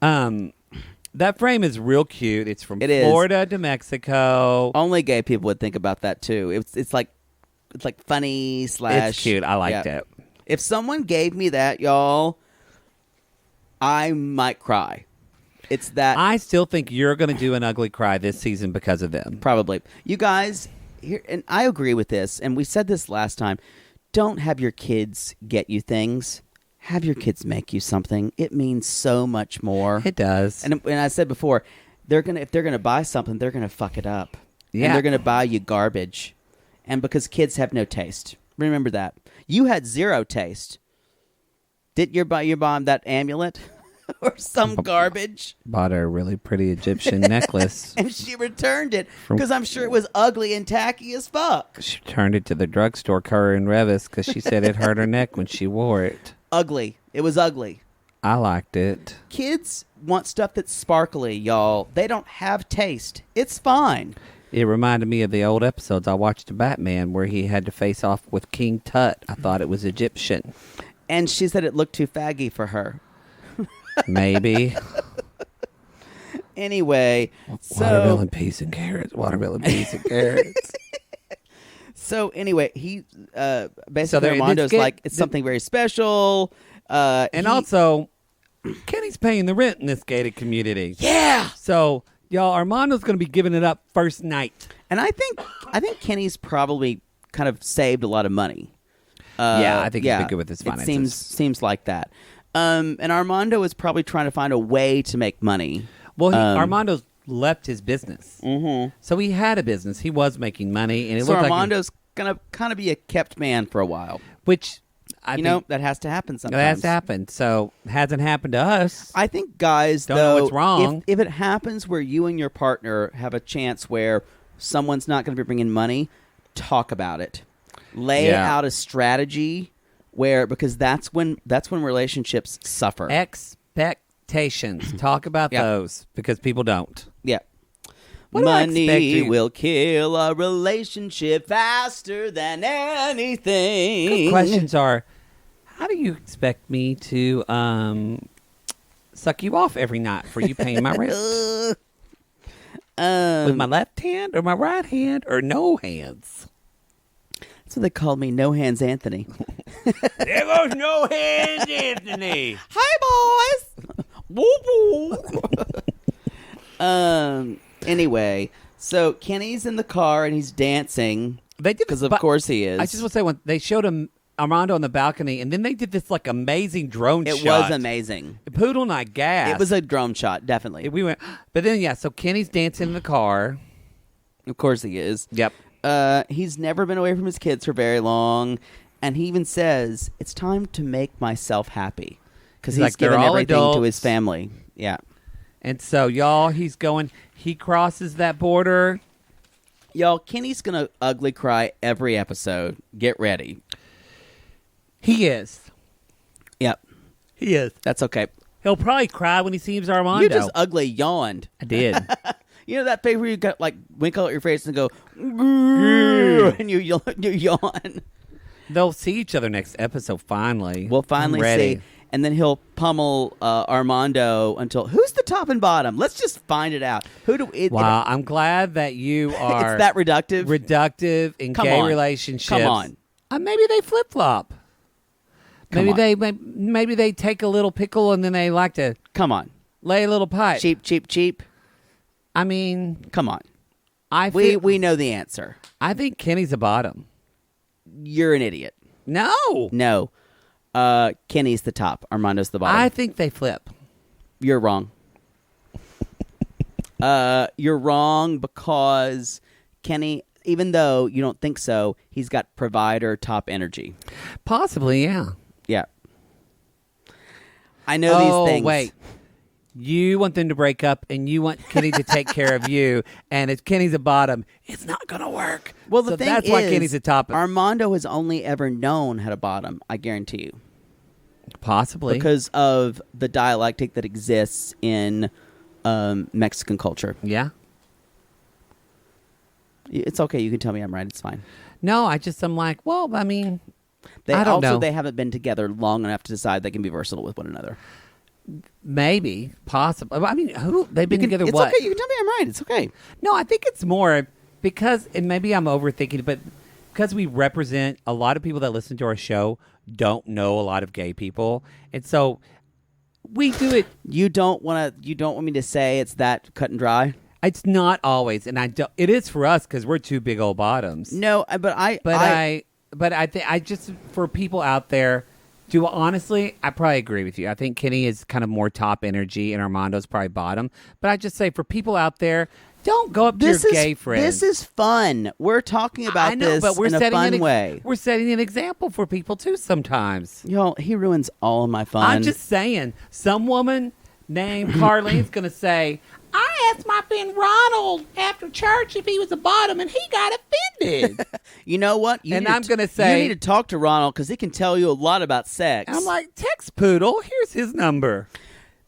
That frame is real cute. It's from Florida to Mexico. Only gay people would think about that too. It's like funny / It's cute. I liked it. If someone gave me that, y'all, I might cry. It's that. I still think you're going to do an ugly cry this season because of them. Probably. You guys, here, and I agree with this, and we said this last time, don't have your kids get you things. Have your kids make you something. It means so much more. It does. And I said before, if they're gonna buy something, they're gonna fuck it up. Yeah. And they're gonna buy you garbage. And because kids have no taste. Remember that. You had zero taste. Didn't you buy your mom that amulet? Or some garbage? Bought her a really pretty Egyptian necklace. And she returned it because I'm sure it was ugly and tacky as fuck. She turned it to the drugstore cover in Revis because she said it hurt her neck when she wore it. Ugly. It was ugly. I liked it. Kids want stuff that's sparkly, y'all. They don't have taste. It's fine. It reminded me of the old episodes I watched of Batman where he had to face off with King Tut. I thought it was Egyptian. And she said it looked too faggy for her. Maybe. Anyway. Watermelon, peas, and carrots. Watermelon, peas, and carrots. So anyway, he basically Armando's it's something very special. And also, Kenny's paying the rent in this gated community. Yeah. So, y'all, Armando's going to be giving it up first night. And I think Kenny's probably kind of saved a lot of money. I think he's been good with his finances. It seems like that. And Armando is probably trying to find a way to make money. Well, Armando's left his business. Mm-hmm. So he had a business. He was making money. And it so looked Armando's going to kind of be a kept man for a while. Which... I think that has to happen sometimes. That has to happen. So it hasn't happened to us. I think guys, don't know what's wrong. If it happens where you and your partner have a chance where someone's not going to be bringing money, talk about it. Lay out a strategy because that's when relationships suffer. Expectations. Talk about those because people don't. Yeah. What money will kill a relationship faster than anything. Good questions are, how do you expect me to suck you off every night for you paying my rent? With my left hand or my right hand or no hands? That's what they called me, No Hands Anthony. There goes No Hands Anthony. Hi, boys. Woo woo. Anyway, so Kenny's in the car and he's dancing. They did because of course he is. I just want to say when they showed him Armando on the balcony, and then they did this like amazing drone shot. It was amazing. Poodle and I gasped. It was a drone shot, definitely. We went, but then so Kenny's dancing in the car. Of course he is. Yep. He's never been away from his kids for very long, and he even says it's time to make myself happy because he's given everything to his family. Yeah. And so, y'all, he crosses that border. Y'all, Kenny's going to ugly cry every episode. Get ready. He is. Yep. He is. That's okay. He'll probably cry when he sees Armando. You just ugly yawned. I did. You know that paper you got like winkle at your face and go, and you yawn. They'll see each other next episode, finally. We'll finally see. And then he'll pummel Armando until who's the top and bottom? Let's just find it out. Wow, I'm glad that you are. It's that reductive. Reductive in gay relationships. Come on. Maybe they flip flop. Maybe they take a little pickle and then they like to. Come on. Lay a little pipe. Cheap. I mean, come on. We know the answer. I think Kenny's a bottom. You're an idiot. No. Kenny's the top. Armando's the bottom. I think they flip. You're wrong. You're wrong because Kenny, even though you don't think so, he's got provider top energy. Possibly, yeah. Yeah. I know these things. Oh, wait. You want them to break up, and you want Kenny to take care of you, and if Kenny's a bottom, it's not going to work. Well, the thing that's is, why Kenny's a top. Armando has only ever known how to bottom, I guarantee you. Possibly. Because of the dialectic that exists in Mexican culture. Yeah. It's okay. You can tell me I'm right. It's fine. No, I'm like, well, I mean, I don't know. They haven't been together long enough to decide they can be versatile with one another. Maybe, possibly. I mean, they've been together. It's okay. You can tell me I'm right. It's okay. No, I think it's more because, and maybe I'm overthinking it, but because we represent a lot of people that listen to our show don't know a lot of gay people, and so we do it. You don't want me to say it's that cut and dry. It's not always, and I don't. It is for us because we're two big old bottoms. No, but I just for people out there. Honestly, I probably agree with you. I think Kenny is kind of more top energy and Armando's probably bottom. But I just say for people out there, don't go up to your gay friends. This is fun. We're talking about this in a fun way. We're setting an example for people too sometimes. He ruins all of my fun. I'm just saying, some woman named Carlene's going to say, I asked my friend Ronald after church if he was a bottom, and he got offended. You know what? I'm going to say... You need to talk to Ronald because he can tell you a lot about sex. And I'm like, text Poodle. Here's his number.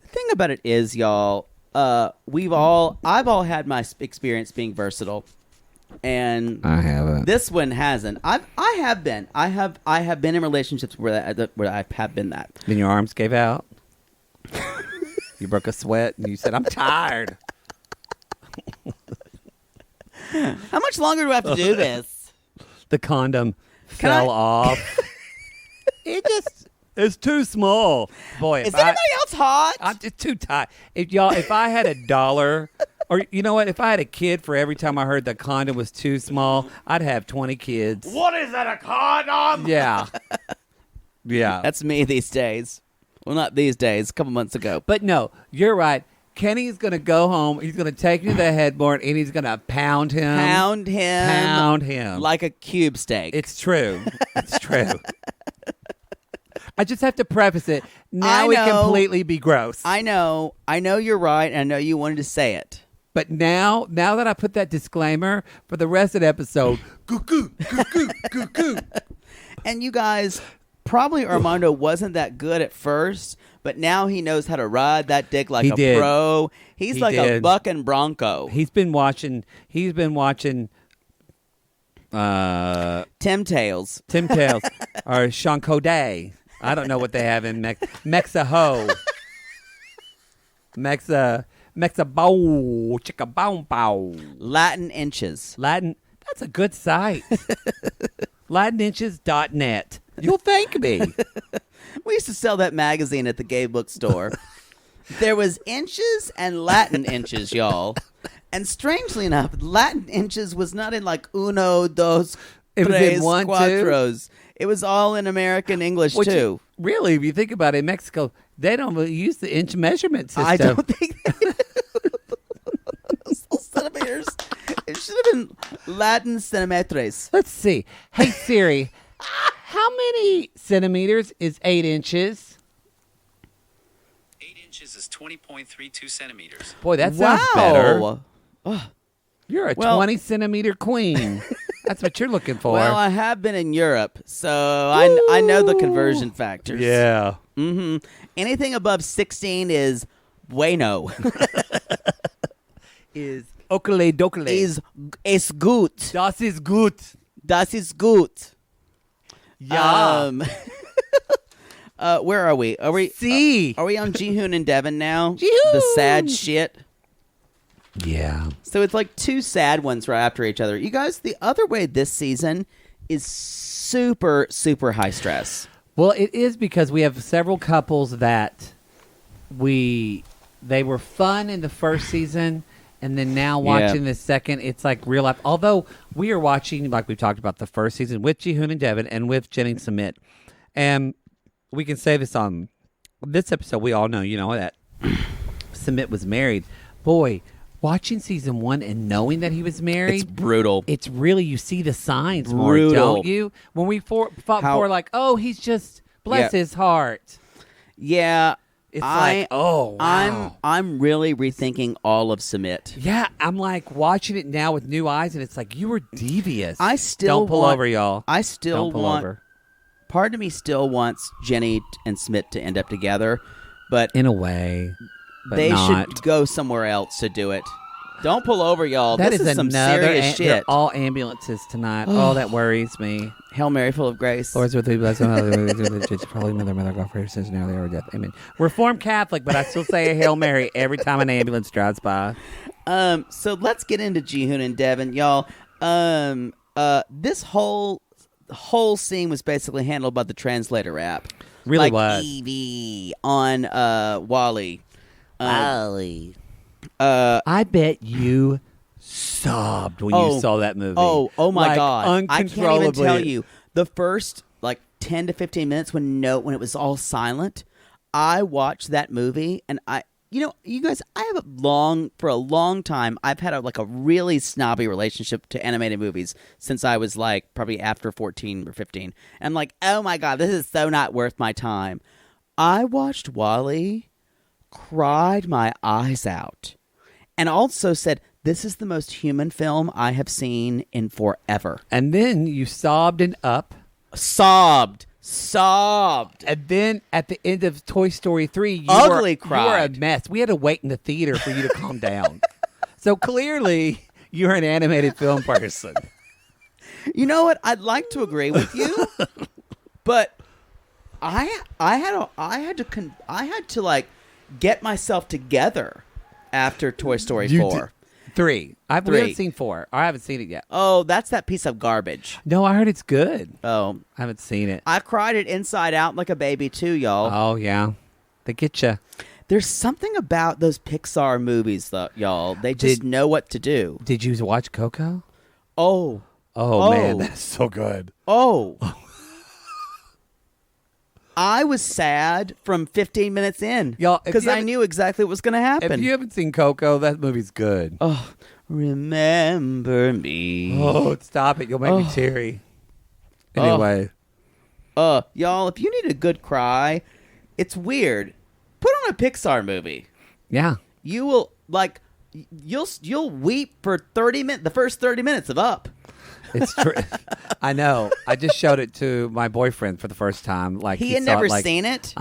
The thing about it is, y'all, I've all had my experience being versatile. And I haven't. This one hasn't. I have been. I have been in relationships where I have been that. Then your arms gave out? You broke a sweat and you said, I'm tired. How much longer do I have to do this? The condom fell off. It's too small. Boy, is anybody else hot? I'm just too tight. If I had $1 or Or you know what? If I had a kid for every time I heard the condom was too small, I'd have 20 kids. What is that, a condom? Yeah. Yeah. That's me these days. Well, not these days. A couple months ago. But no, you're right. Kenny's going to go home. He's going to take you to the headboard, and he's going to pound him. Pound him. Pound him. Like a cube steak. It's true. It's true. I just have to preface it. Now we completely be gross. I know you're right, and I know you wanted to say it. But now that I put that disclaimer for the rest of the episode, goo-goo, goo-goo, goo-goo. And you guys, probably Armando wasn't that good at first, but now he knows how to ride that dick like a pro. He's like a bucking bronco. He's been watching Tim Tales. Tim Tales or Sean Coday. I don't know what they have in Mexico. Mexa bow, chicka bow bow. Latin Inches. That's a good site. LatinInches.net. You'll thank me. We used to sell that magazine at the gay bookstore. There was Inches and Latin Inches, y'all. And strangely enough, Latin Inches was not in like uno, dos, It was tres, in one, cuatros. It was all in American English, too. Really, if you think about it, in Mexico, they don't use the inch measurement system. I don't think they do. Centimeters. It should have been Latin centimetres. Let's see. Hey, Siri, how many centimeters is 8 inches? 8 inches is 20.32 centimeters. Boy, that sounds better. Oh. You're a 20-centimeter queen. That's what you're looking for. Well, I have been in Europe, so I know the conversion factors. Yeah. Mm-hmm. Anything above 16 is bueno. Is okale dokale. Is gut. Das ist gut. Das ist gut. Yeah. Where are we? Are we on Jihoon and Deavan now? Jihoon! The sad shit. Yeah. So it's like two sad ones right after each other. You guys, the other way this season is super, super high stress. Well, it is because we have several couples that they were fun in the first season, and then now watching the second, it's like real life. Although we are watching, like we talked about, the first season with Jihoon and Deavan and with Jenny and Sumit. And we can say this on this episode. We all know, that Sumit was married. Boy, watching season 1 and knowing that he was married. It's brutal. It's really, you see the signs Brutal. more, don't you? When we fought before, like, oh, he's just, bless his heart. Yeah. It's like, oh, wow. I'm really rethinking all of Sumit. Yeah, I'm like watching it now with new eyes, and it's like, you were devious. I still Don't pull over, y'all. I still Don't pull want. over. Part of me still wants Jenny and Sumit to end up together, but In a way. But they not. should go somewhere else to do it. Don't pull over, y'all. That this is some another serious they're shit. all ambulances tonight. Oh, that worries me. Hail Mary, full of grace. Lord's with thee, blessed it's probably mother, God, for your sins now, they are death. Amen. Reformed Catholic, but I still say a Hail Mary every time an ambulance drives by. So let's get into Jihoon and Deavan, y'all. This whole scene was basically handled by the translator app. Really like was. Evie on Wally. I bet you sobbed when you saw that movie. Oh my Like, God. I can't even uncontrollably. tell you. The first like 10 to 15 minutes when it was all silent, I watched that movie and you guys, for a long time, I've had a really snobby relationship to animated movies since I was like probably after 14 or 15. And I'm like, oh my God, this is so not worth my time. I watched Wall-E, cried my eyes out, and also said, this is the most human film I have seen in forever. And then you sobbed and up. Sobbed. And then at the end of Toy Story 3, you Ugly were a cried. mess. We had to wait in the theater for you to calm down. So clearly, you're an animated film person. You know what? I'd like to agree with you, but I had to like get myself together after Toy Story 4. 3. We haven't seen 4. I haven't seen it yet. Oh, that's that piece of garbage. No, I heard it's good. Oh, I haven't seen it. I cried it inside out like a baby too, y'all. Oh, yeah. They get you. There's something about those Pixar movies, though, y'all. They just know what to do. Did you watch Coco? Oh. Oh, man, that's so good. Oh. I was sad from 15 minutes in. Y'all, because I knew exactly what was going to happen. If you haven't seen Coco, that movie's good. Oh, remember me. Oh, stop it. You'll make me teary. Anyway. Y'all, if you need a good cry, it's weird. Put on a Pixar movie. Yeah. You will, like, you'll weep for 30 minutes, the first 30 minutes of Up. It's true. I know. I just showed it to my boyfriend for the first time. Like he had never seen it.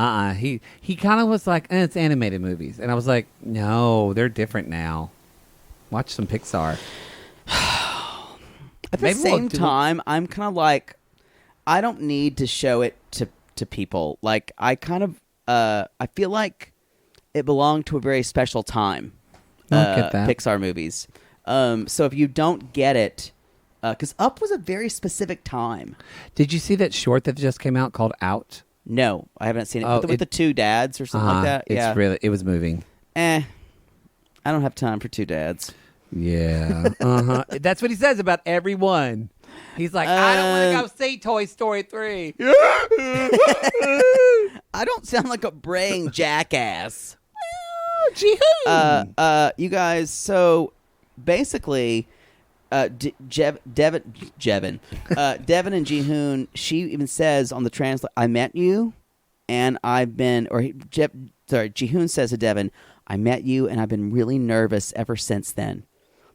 He kind of was like, it's animated movies, and I was like, no, they're different now. Watch some Pixar. At the same time, I'm kind of like, I don't need to show it to people. Like, I kind of, I feel like it belonged to a very special time. I get that. Pixar movies. So if you don't get it. Because Up was a very specific time. Did you see that short that just came out called Out? No, I haven't seen it. Oh, with the two dads or something like that? Yeah. It was moving. I don't have time for two dads. Yeah. That's what he says about everyone. He's like, I don't want to go see Toy Story 3. I don't sound like a braying jackass. Jihoon. You guys, so basically... Deavan and Jihoon, she even says on the translate, I met you and I've been, Jihoon says to Deavan, I met you and I've been really nervous ever since then.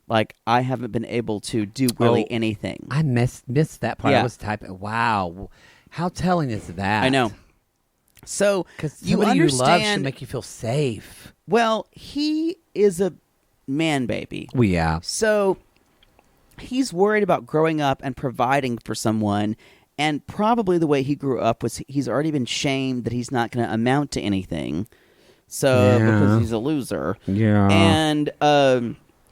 Like, I haven't been able to do really anything. I missed that part. Yeah. I was typing, wow. How telling is that? I know. So, because you somebody you love should understand, make you feel safe. well, he is a man baby. Well, yeah. So, he's worried about growing up and providing for someone, and probably the way he grew up was he's already been shamed that he's not going to amount to anything, so because he's a loser. Yeah. And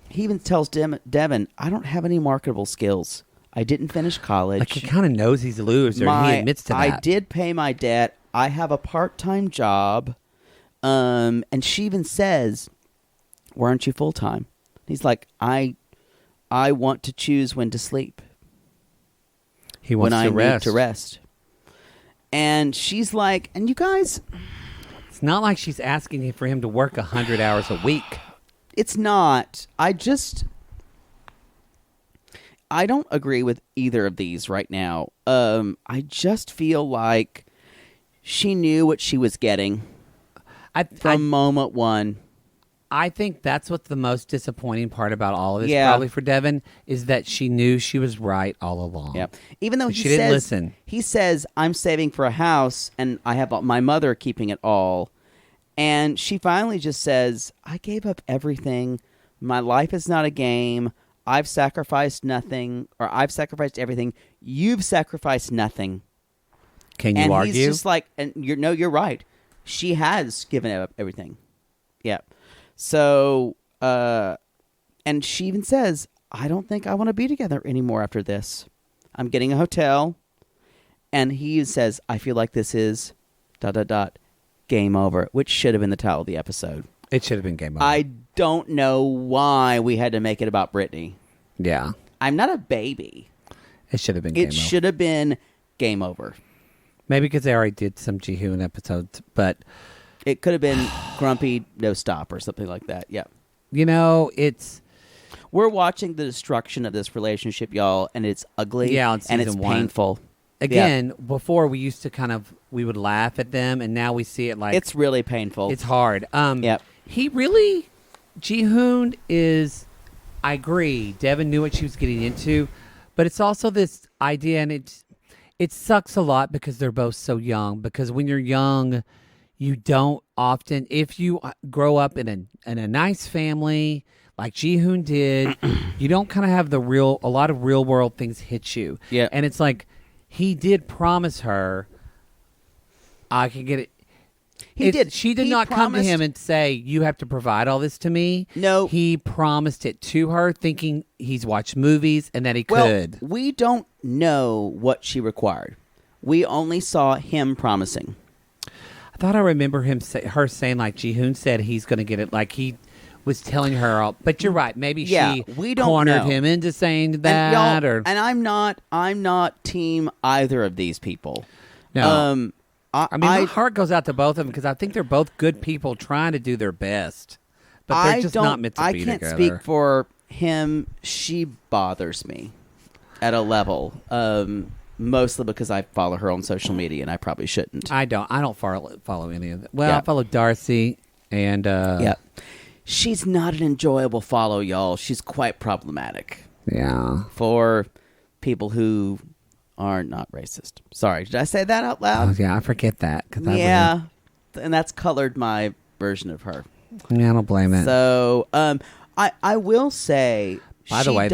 he even tells Deavan, I don't have any marketable skills. I didn't finish college. Like, he kind of knows he's a loser, and he admits to that. I did pay my debt. I have a part-time job. And she even says, why aren't you full-time? He's like, I want to choose when to sleep. He wants when to I rest. need to rest. And she's like, and you guys... It's not like she's asking for him to work 100 hours a week. It's not. I don't agree with either of these right now. I just feel like she knew what she was getting from moment one. I think that's what's the most disappointing part about all of this, Yeah. probably for Deavan, is that she knew she was right all along. Yeah. Even though she didn't listen. He says, I'm saving for a house, and I have my mother keeping it all. And she finally just says, I gave up everything. My life is not a game. I've sacrificed nothing, or I've sacrificed everything. You've sacrificed nothing. Can you and argue? He's just like, and you're right. She has given up everything. Yeah. So, and she even says, I don't think I want to be together anymore after this. I'm getting a hotel. And he says, I feel like this is ... game over, which should have been the title of the episode. It should have been game over. I don't know why we had to make it about Brittany. Yeah. I'm not a baby. It should have been game over. It should have been game over. Maybe because they already did some Jihoon episodes, but... It could have been Grumpy No Stop or something like that. Yeah. You know, we're watching the destruction of this relationship, y'all, and it's ugly. Yeah, on and it's season 1. painful. Again, before we used to we would laugh at them, and now we see it like... It's really painful. It's hard. Yep. He really... Jihoon is... I agree. Deavan knew what she was getting into, but it's also this idea, and it sucks a lot because they're both so young, because when you're young... You don't often, if you grow up in a nice family like Jihoon did, you don't kind of have a lot of real world things hit you. Yeah. And it's like, he did promise her, I can get it. He did. She did not come to him and say, you have to provide all this to me. No. He promised it to her thinking he's watched movies and that he could. We don't know what she required. We only saw him promising. I thought I remember her saying like Jihoon said he's going to get it. Like he was telling her all. But you're right. Maybe she we don't cornered know. him into saying that. And I'm not team either of these people. No. My heart goes out to both of them because I think they're both good people trying to do their best. But they're just not meant to be together. I can't speak for him. She bothers me at a level. Mostly because I follow her on social media, and I probably shouldn't. I don't follow any of it. Well, I follow Darcy, and she's not an enjoyable follow, y'all. She's quite problematic. Yeah, for people who are not racist. Sorry, did I say that out loud? Oh, yeah, I forget that. And that's colored my version of her. Yeah, I don't blame it. So, I will say, by the way,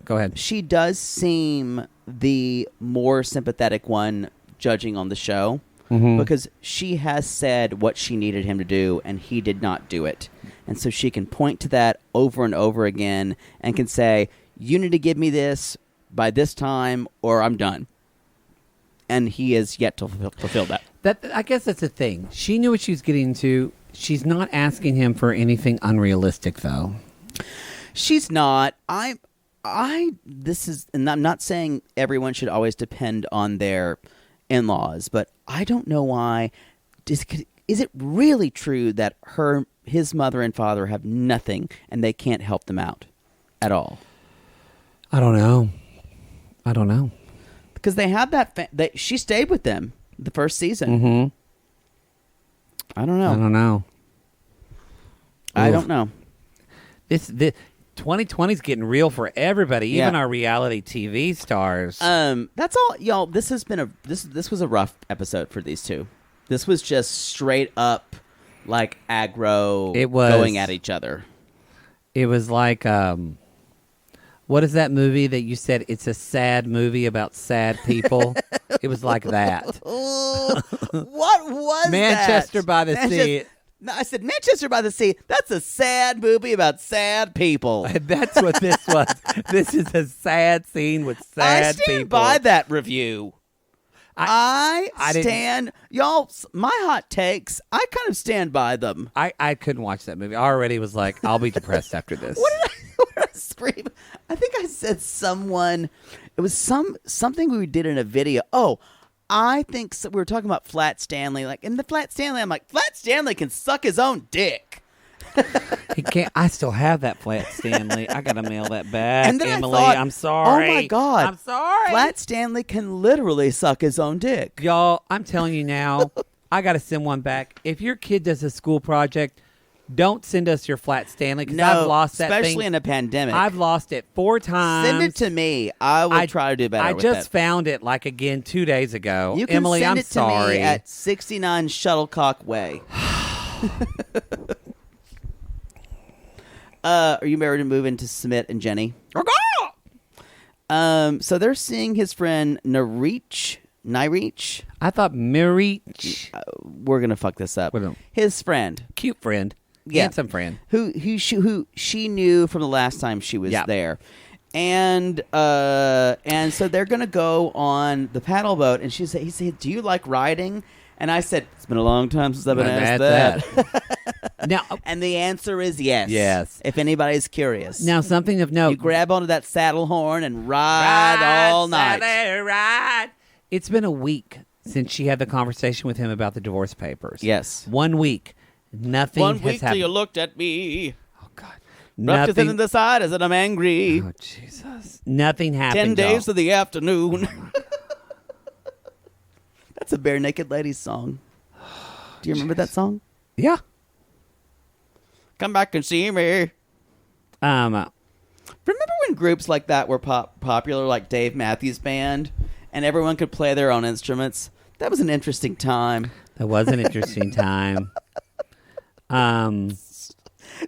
go ahead. She does seem the more sympathetic one judging on the show because she has said what she needed him to do and he did not do it. And so she can point to that over and over again and can say, you need to give me this by this time or I'm done. And he is yet to fulfill that. I guess that's the thing. She knew what she was getting into. She's not asking him for anything unrealistic, though. She's not. And I'm not saying everyone should always depend on their in-laws, but I don't know why. Is it really true that his mother and father have nothing and they can't help them out at all? I don't know. Because they have that. She stayed with them the first season. Mm-hmm. I don't know. I don't know. This 2020 is getting real for everybody, even our reality TV stars. That's all, y'all. This has been this was a rough episode for these two. This was just straight up like aggro. It was going at each other. It was like what is that movie that you said it's a sad movie about sad people? It was like that. What was Manchester by the Sea? No, I said Manchester by the Sea. That's a sad movie about sad people. That's what this was. This is a sad scene with sad people. I stand by that review. I stand, y'all. My hot takes. I kind of stand by them. I couldn't watch that movie. I already was like, I'll be depressed after this. What did I scream? I think I said someone. It was something we did in a video. Oh. I think we were talking about Flat Stanley. Like in the Flat Stanley, I'm like, Flat Stanley can suck his own dick. He can't. I still have that Flat Stanley. I gotta mail that back. And then Emily, I thought, I'm sorry. Oh my God, I'm sorry. Flat Stanley can literally suck his own dick. Y'all, I'm telling you now, I gotta send one back. If your kid does a school project, don't send us your Flat Stanley because I've lost that thing. Especially in a pandemic. I've lost it 4 times. Send it to me. I will try to do better with it. I just found it like again 2 days ago. You can Emily, send I'm it sorry. to me at 69 Shuttlecock Way. Are you married to move into Sumit and Jenny? So they're seeing his friend Nyrich. I thought Mirich. We're gonna fuck this up. His friend, cute friend. Handsome friend who she knew from the last time she was there, and so they're gonna go on the paddle boat. And he said, "Do you like riding?" And I said, "It's been a long time since I've been asked that." Now, and the answer is yes. Yes. If anybody's curious. Now, something of note: you grab onto that saddle horn and ride all night. Ride. It's been a week since she had the conversation with him about the divorce papers. Yes, 1 week. Nothing has happened. 1 week till you looked at me. Oh, God. Rubbed your in the side as I'm angry. Oh, Jesus. Nothing happened, 10 days of the afternoon. That's a Bare Naked Ladies song. Do you remember that song? Yeah. Come back and see me. Remember when groups like that were popular, like Dave Matthews Band, and everyone could play their own instruments? That was an interesting time. That was an interesting time.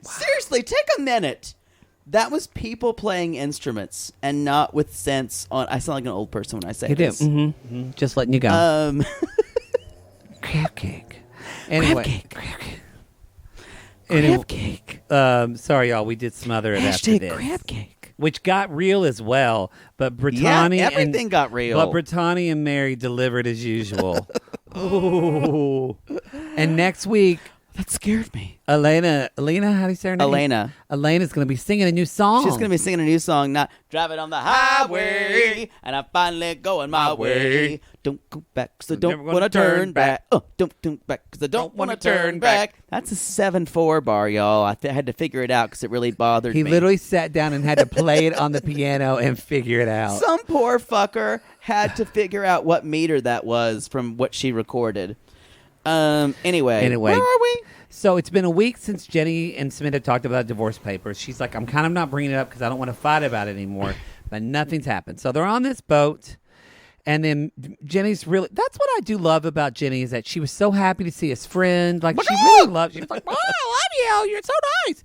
Seriously, take a minute. That was people playing instruments and not with sense on. I sound like an old person when I say this. Mm-hmm. Just letting you go. Crab cake. Anyway. Crab cake. Sorry, y'all. We did smother it after this. Crab cake. Which got real as well. But Brittany everything got real. But Brittany and Mary delivered as usual. Ooh. And next week, That scared me. Elena, how do you say her name? Elena's going to be singing a new song. She's going to be singing a new song, not driving on the highway, and I'm finally going my way. Don't go back, cause I don't want to turn back. Don't turn back, cause I don't want to turn back. That's a 7/4 bar, y'all. I had to figure it out because it really bothered me. He literally sat down and had to play it on the piano and figure it out. Some poor fucker had to figure out what meter that was from what she recorded. Anyway, where are we? So it's been a week since Jenny and Sumit have talked about divorce papers. She's like, I'm kind of not bringing it up because I don't want to fight about it anymore. But nothing's happened. So they're on this boat. And then Jenny's really, that's what I do love about Jenny is that she was so happy to see his friend. Like she really loved, she was like, oh, I love you. You're so nice.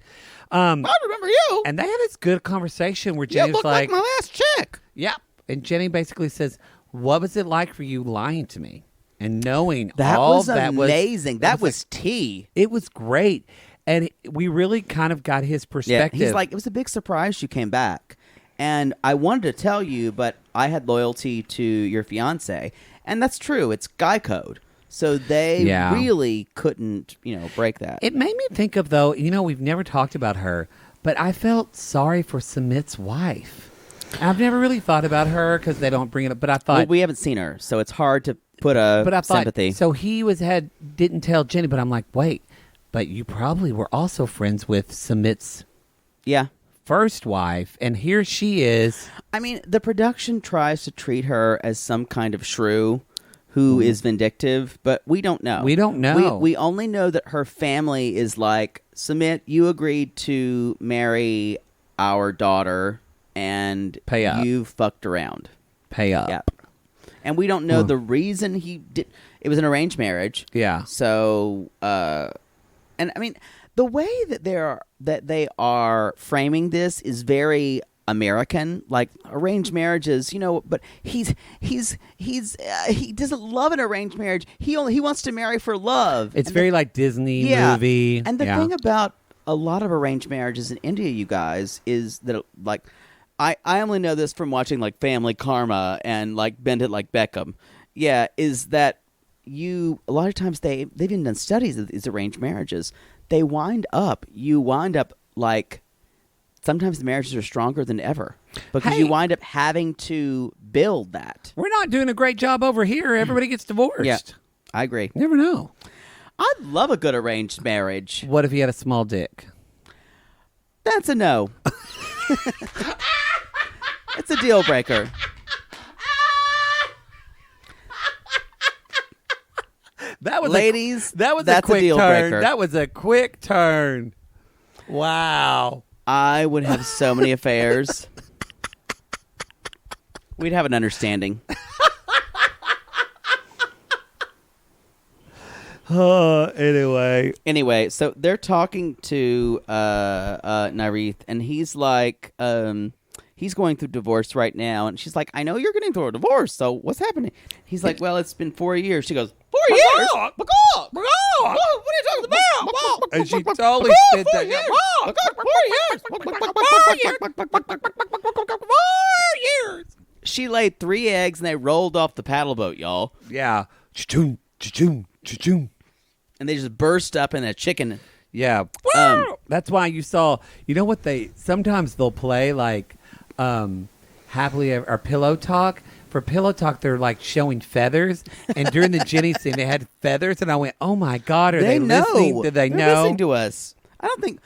I remember you. And they had this good conversation where Jenny was like my last chick. Yeah. And Jenny basically says, what was it like for you lying to me? And knowing that all was that amazing. That was tea. It was great. And we really kind of got his perspective. Yeah, he's like, it was a big surprise you came back. And I wanted to tell you, but I had loyalty to your fiancé. And that's true. It's guy code. So they really couldn't, break that. It made me think of, though, we've never talked about her, but I felt sorry for Sumit's wife. I've never really thought about her because they don't bring it up. But I thought... Well, we haven't seen her, so it's hard to put a sympathy. So he didn't tell Jenny, but I'm like, wait, but you probably were also friends with Sumit's first wife, and here she is. I mean, the production tries to treat her as some kind of shrew who is vindictive, but we don't know. We don't know. We only know that her family is like, Sumit, you agreed to marry our daughter, and pay up. You fucked around. Pay up. Yep. And we don't know the reason he did. It was an arranged marriage. Yeah. So, and I mean, the way that they are framing this is very American, like arranged marriages, but he doesn't love an arranged marriage. He wants to marry for love. It's very like Disney movie. And the thing about a lot of arranged marriages in India, you guys, is that like I only know this from watching like Family Karma and like Bend It Like Beckham. Yeah, is that a lot of times they've even done studies of these arranged marriages. You wind up like sometimes the marriages are stronger than ever because you wind up having to build that. We're not doing a great job over here. Everybody gets divorced. Yeah, I agree. You never know. I'd love a good arranged marriage. What if he had a small dick? That's a no. It's a deal breaker. That was Ladies, that's a deal turn. breaker. That was a quick turn. Wow. I would have so many affairs. We'd have an understanding. Anyway, so they're talking to Narith, and he's like, he's going through divorce right now, and she's like, I know you're getting through a divorce, so what's happening? He's like, well, it's been 4 years. She goes, 4 years? What are you talking about? And she totally spit that. 4 years. She laid 3 eggs, and they rolled off the paddle boat, y'all. Yeah. Cha-choom, cha-choom, cha-choom. And they just burst up in a chicken. Yeah. That's why you saw, what sometimes they'll play like happily or pillow talk. For pillow talk, they're like showing feathers. And during the Jenny scene, they had feathers. And I went, oh my God, are they listening? Did they know? They're listening to us. I don't think,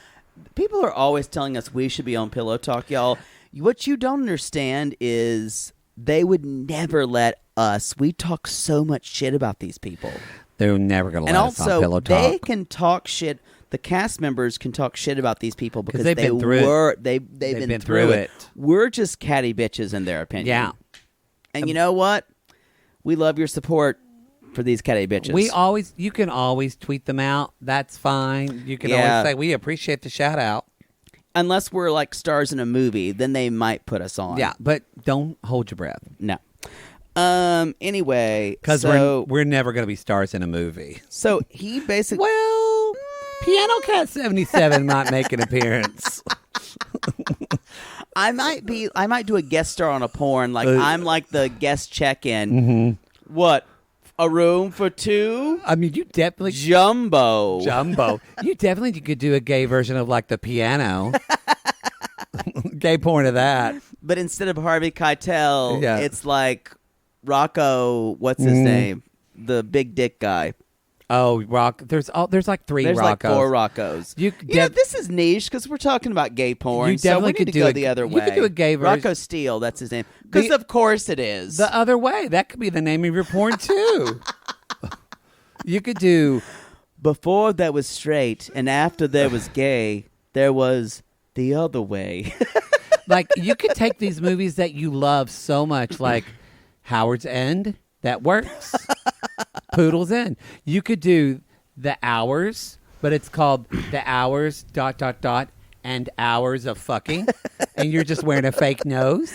people are always telling us we should be on pillow talk, y'all. What you don't understand is they would never let us. We talk so much shit about these people. They're never going to let us on pillow talk. And also, they can talk shit. The cast members can talk shit about these people because they've been through it. We're just catty bitches in their opinion. Yeah. And you know what? We love your support for these catty bitches. You can always tweet them out. That's fine. You can always say, we appreciate the shout out. Unless we're like stars in a movie, then they might put us on. Yeah, but don't hold your breath. No. Anyway, because we're never going to be stars in a movie. So he basically, Piano Cat 77 might make an appearance. I might do a guest star on a porn. Like I'm like the guest check-in. Mm-hmm. What? A room for two. I mean, you definitely Jumbo. You definitely could do a gay version of like the piano. Gay porn of that. But instead of Harvey Keitel, Yeah. it's like Rocco. What's his name? The big dick guy. Oh, there's like three There's Roccos. like 4 Roccos. You this is niche because we're talking about gay porn. You So definitely we need could to do go a- the other you way. could do a gay version. Rocco Steele, that's his name. Because of course it is. The other way. That could be the name of your porn too. You could do Before there was straight and after there was gay, there was the other way. like you could take these movies that you love so much, like Howard's End. That works. Poodle's End. You could do The Hours, but it's called The Hours ... and hours of fucking, and you're just wearing a fake nose,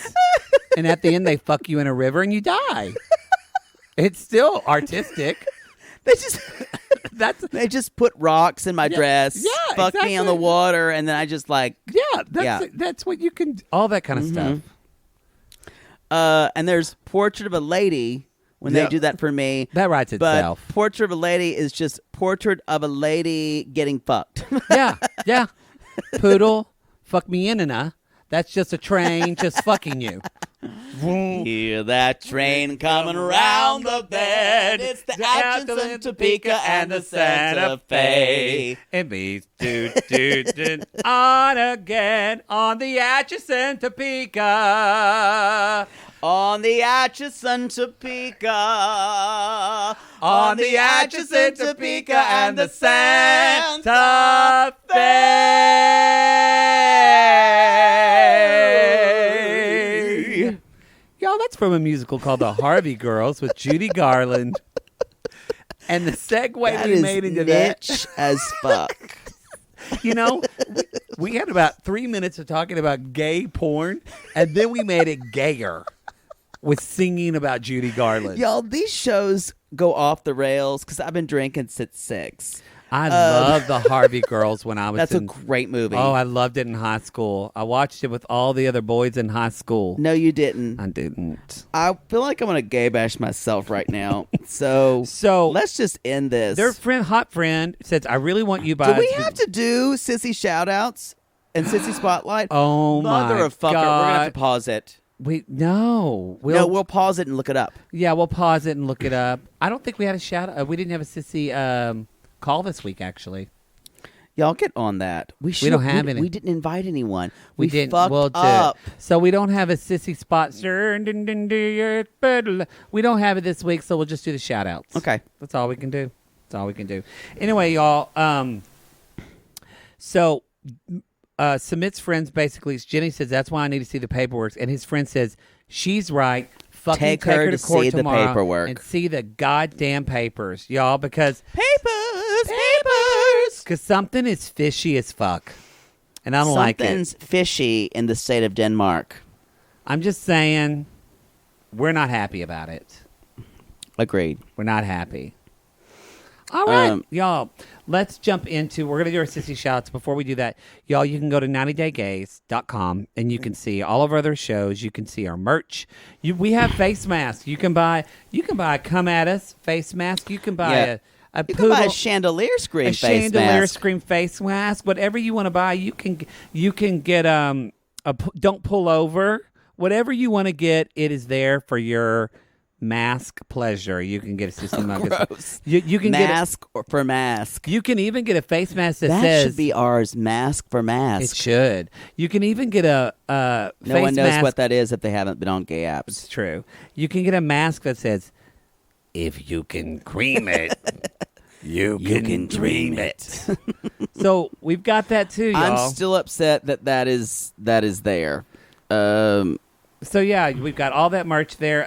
and at the end they fuck you in a river and you die. It's still artistic. They just put rocks in my dress, yeah, fuck me on the exactly. water, and then I just like That's what you can. All that kind of stuff. and there's Portrait of a Lady when they Yeah. do that for me. That writes But itself. Portrait of a Lady is just portrait of a lady getting fucked. Yeah. Poodle, fuck me in and that's just a train just fucking you. Hear that train coming around the bed. It's the Atchison, Topeka, and the Santa Fe. And these on again on the Atchison, Topeka. On the Atchison, Topeka. On the Atchison, Topeka, and the Santa Fe. Y'all, that's from a musical called The Harvey Girls with Judy Garland. And the segue That we is made into niche as fuck. you know, we had about 3 minutes of talking about gay porn, and then we made it gayer with singing about Judy Garland. Y'all, these shows go off the rails because I've been drinking since 6. I love The Harvey Girls when I was That's a in... great movie. Oh, I loved it in high school. I watched it with all the other boys in high school. No, you didn't. I didn't. I feel like I'm going to gay bash myself right now. So let's just end this. Their hot friend, says, I really want you Do we have to do sissy shout-outs and sissy spotlight? Oh, Mother my of fucker. We're going to have to pause it. No. We'll pause it and look it up. Yeah, we'll pause it and look it up. I don't think we had a shout-out. We didn't have a sissy call this week, actually. Y'all get on that. We don't have any. We didn't invite anyone. We We didn't. fucked We'll do up. it. So we don't have a sissy spot. We don't have it this week, so we'll just do the shout outs. Okay. That's all we can do. Anyway, y'all. So Sumit's friends basically, Jenny says, that's why I need to see the paperwork. And his friend says, she's right. Fucking Take her to court see the tomorrow paperwork. and see the goddamn papers, y'all, because Papers. something is fishy as fuck. And I don't like it. Something's fishy in the state of Denmark. I'm just saying, we're not happy about it. Agreed. We're not happy. All right, y'all. Let's jump into. We're gonna do our sissy shouts. Before we do that, y'all, you can go to 90daygays.com and you can see all of our other shows. You can see our merch. We have face masks. You can buy. Come at us face mask. You can buy a You poodle, can buy a chandelier screen a face chandelier mask. screen face mask. Whatever you want to buy, you can get don't pull over. Whatever you want to get, it is there for your mask pleasure. You can get a sissy mug. Gross. You can mask or for mask. You can even get a face mask that That says should be ours. Mask for mask. it should. You can even get a No face one knows mask. what that is if they haven't been on gay apps. It's true. You can get a mask that says, "If you can cream it, you can dream it." So we've got that too, y'all. I'm still upset that is there. So yeah, we've got all that merch there.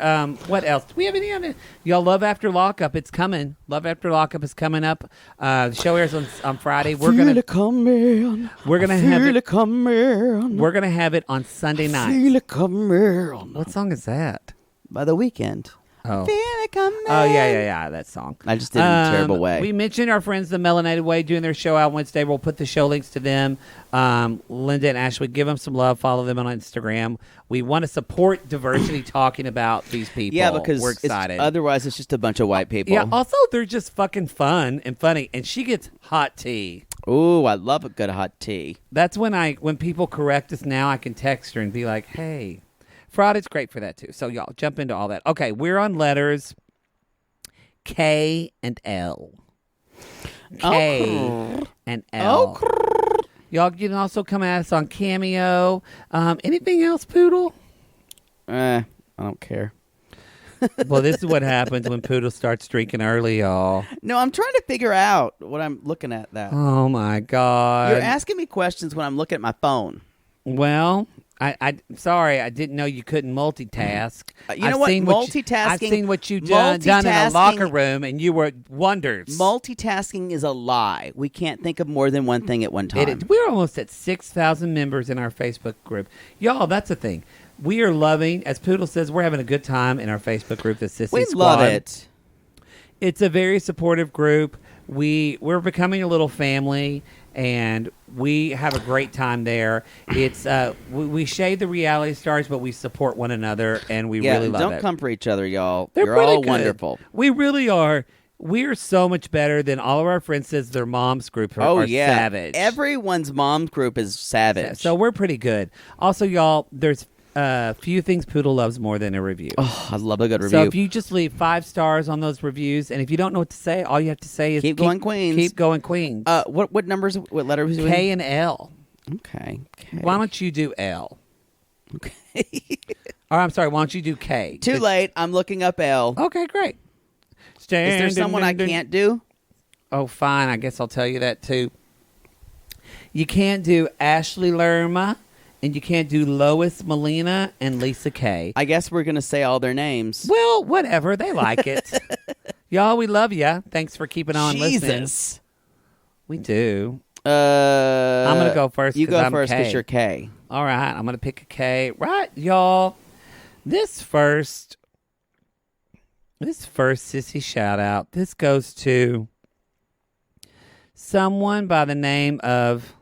What else? Do we have any other? Y'all, Love After Lockup, it's coming. Love After Lockup is coming up. The show airs on Friday. We're gonna have it. We're gonna have it on Sunday night. Feel it coming. What song is that? By The Weeknd. Oh. Feel it coming. Oh, yeah, that song. I just did it in a terrible way. We mentioned our friends, The Melanated Way, doing their show out Wednesday. We'll put the show links to them. Linda and Ashley, give them some love. Follow them on Instagram. We want to support diversity talking about these people. Yeah, because we're excited. Otherwise, it's just a bunch of white people. Yeah, also, they're just fucking fun and funny. And she gets hot tea. Ooh, I love a good hot tea. That's when people correct us now, I can text her and be like, hey. Fraud is great for that, too. So, y'all, jump into all that. Okay, we're on letters K and L. K and L. Y'all can also come at us on Cameo. Anything else, Poodle? I don't care. Well, this is what happens when Poodle starts drinking early, y'all. No, I'm trying to figure out what I'm looking at that. Oh, my God. You're asking me questions when I'm looking at my phone. Well... I'm sorry, I didn't know you couldn't multitask. You know what? Multitasking. I've seen what you've done in a locker room, and you were wonders. Multitasking is a lie. We can't think of more than one thing at one time. We're almost at 6,000 members in our Facebook group. Y'all, that's the thing. We are loving, as Poodle says, we're having a good time in our Facebook group, the Sissy We Squad. love it. It's a very supportive group. We're becoming a little family, and we have a great time there. It's we shade the reality stars, but we support one another, and we really love it. Don't come for each other, y'all. They're You're all good. wonderful. We really are. We're so much better than all of our friends says their mom's group are savage. Everyone's mom's group is savage. So we're pretty good. Also, y'all, there's few things Poodle loves more than a review. Oh, I love a good review. So if you just leave 5 stars on those reviews, and if you don't know what to say, all you have to say is keep going, Queens. Keep going, Queens. What letters? K and L. Okay. Why don't you do L? Okay. Or I'm sorry. Why don't you do K? Too late. I'm looking up L. Okay, great. Is there someone I can't do? Oh, fine. I guess I'll tell you that too. You can't do Ashley Lerma. And you can't do Lois Molina and Lisa Kay. I guess we're going to say all their names. Well, whatever. They like it. Y'all, we love you. Thanks for keeping on listening. We do. I'm going to go first. You go first because you're K. All right. I'm going to pick a K. Right, y'all. This first sissy shout out. This goes to someone by the name of...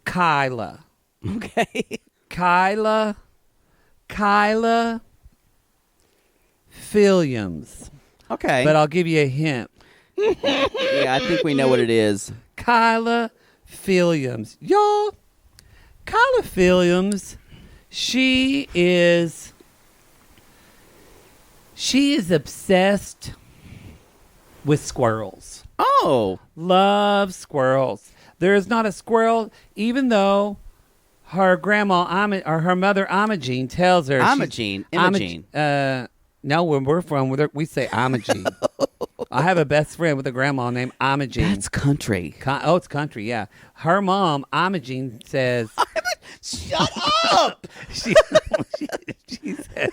Kyla. Okay. Kyla Williams. Okay. But I'll give you a hint. Yeah, I think we know what it is. Kyla Williams. Y'all, Kyla Williams, she is obsessed with squirrels. Oh. Loves squirrels. There is not a squirrel, even though her grandma, or her mother, Imogene, tells her. Imogene. No, when we're from, we say Imogene. I have a best friend with a grandma named Imogene. That's country. It's country, yeah. Her mom, Imogene, says... Shut up! she says...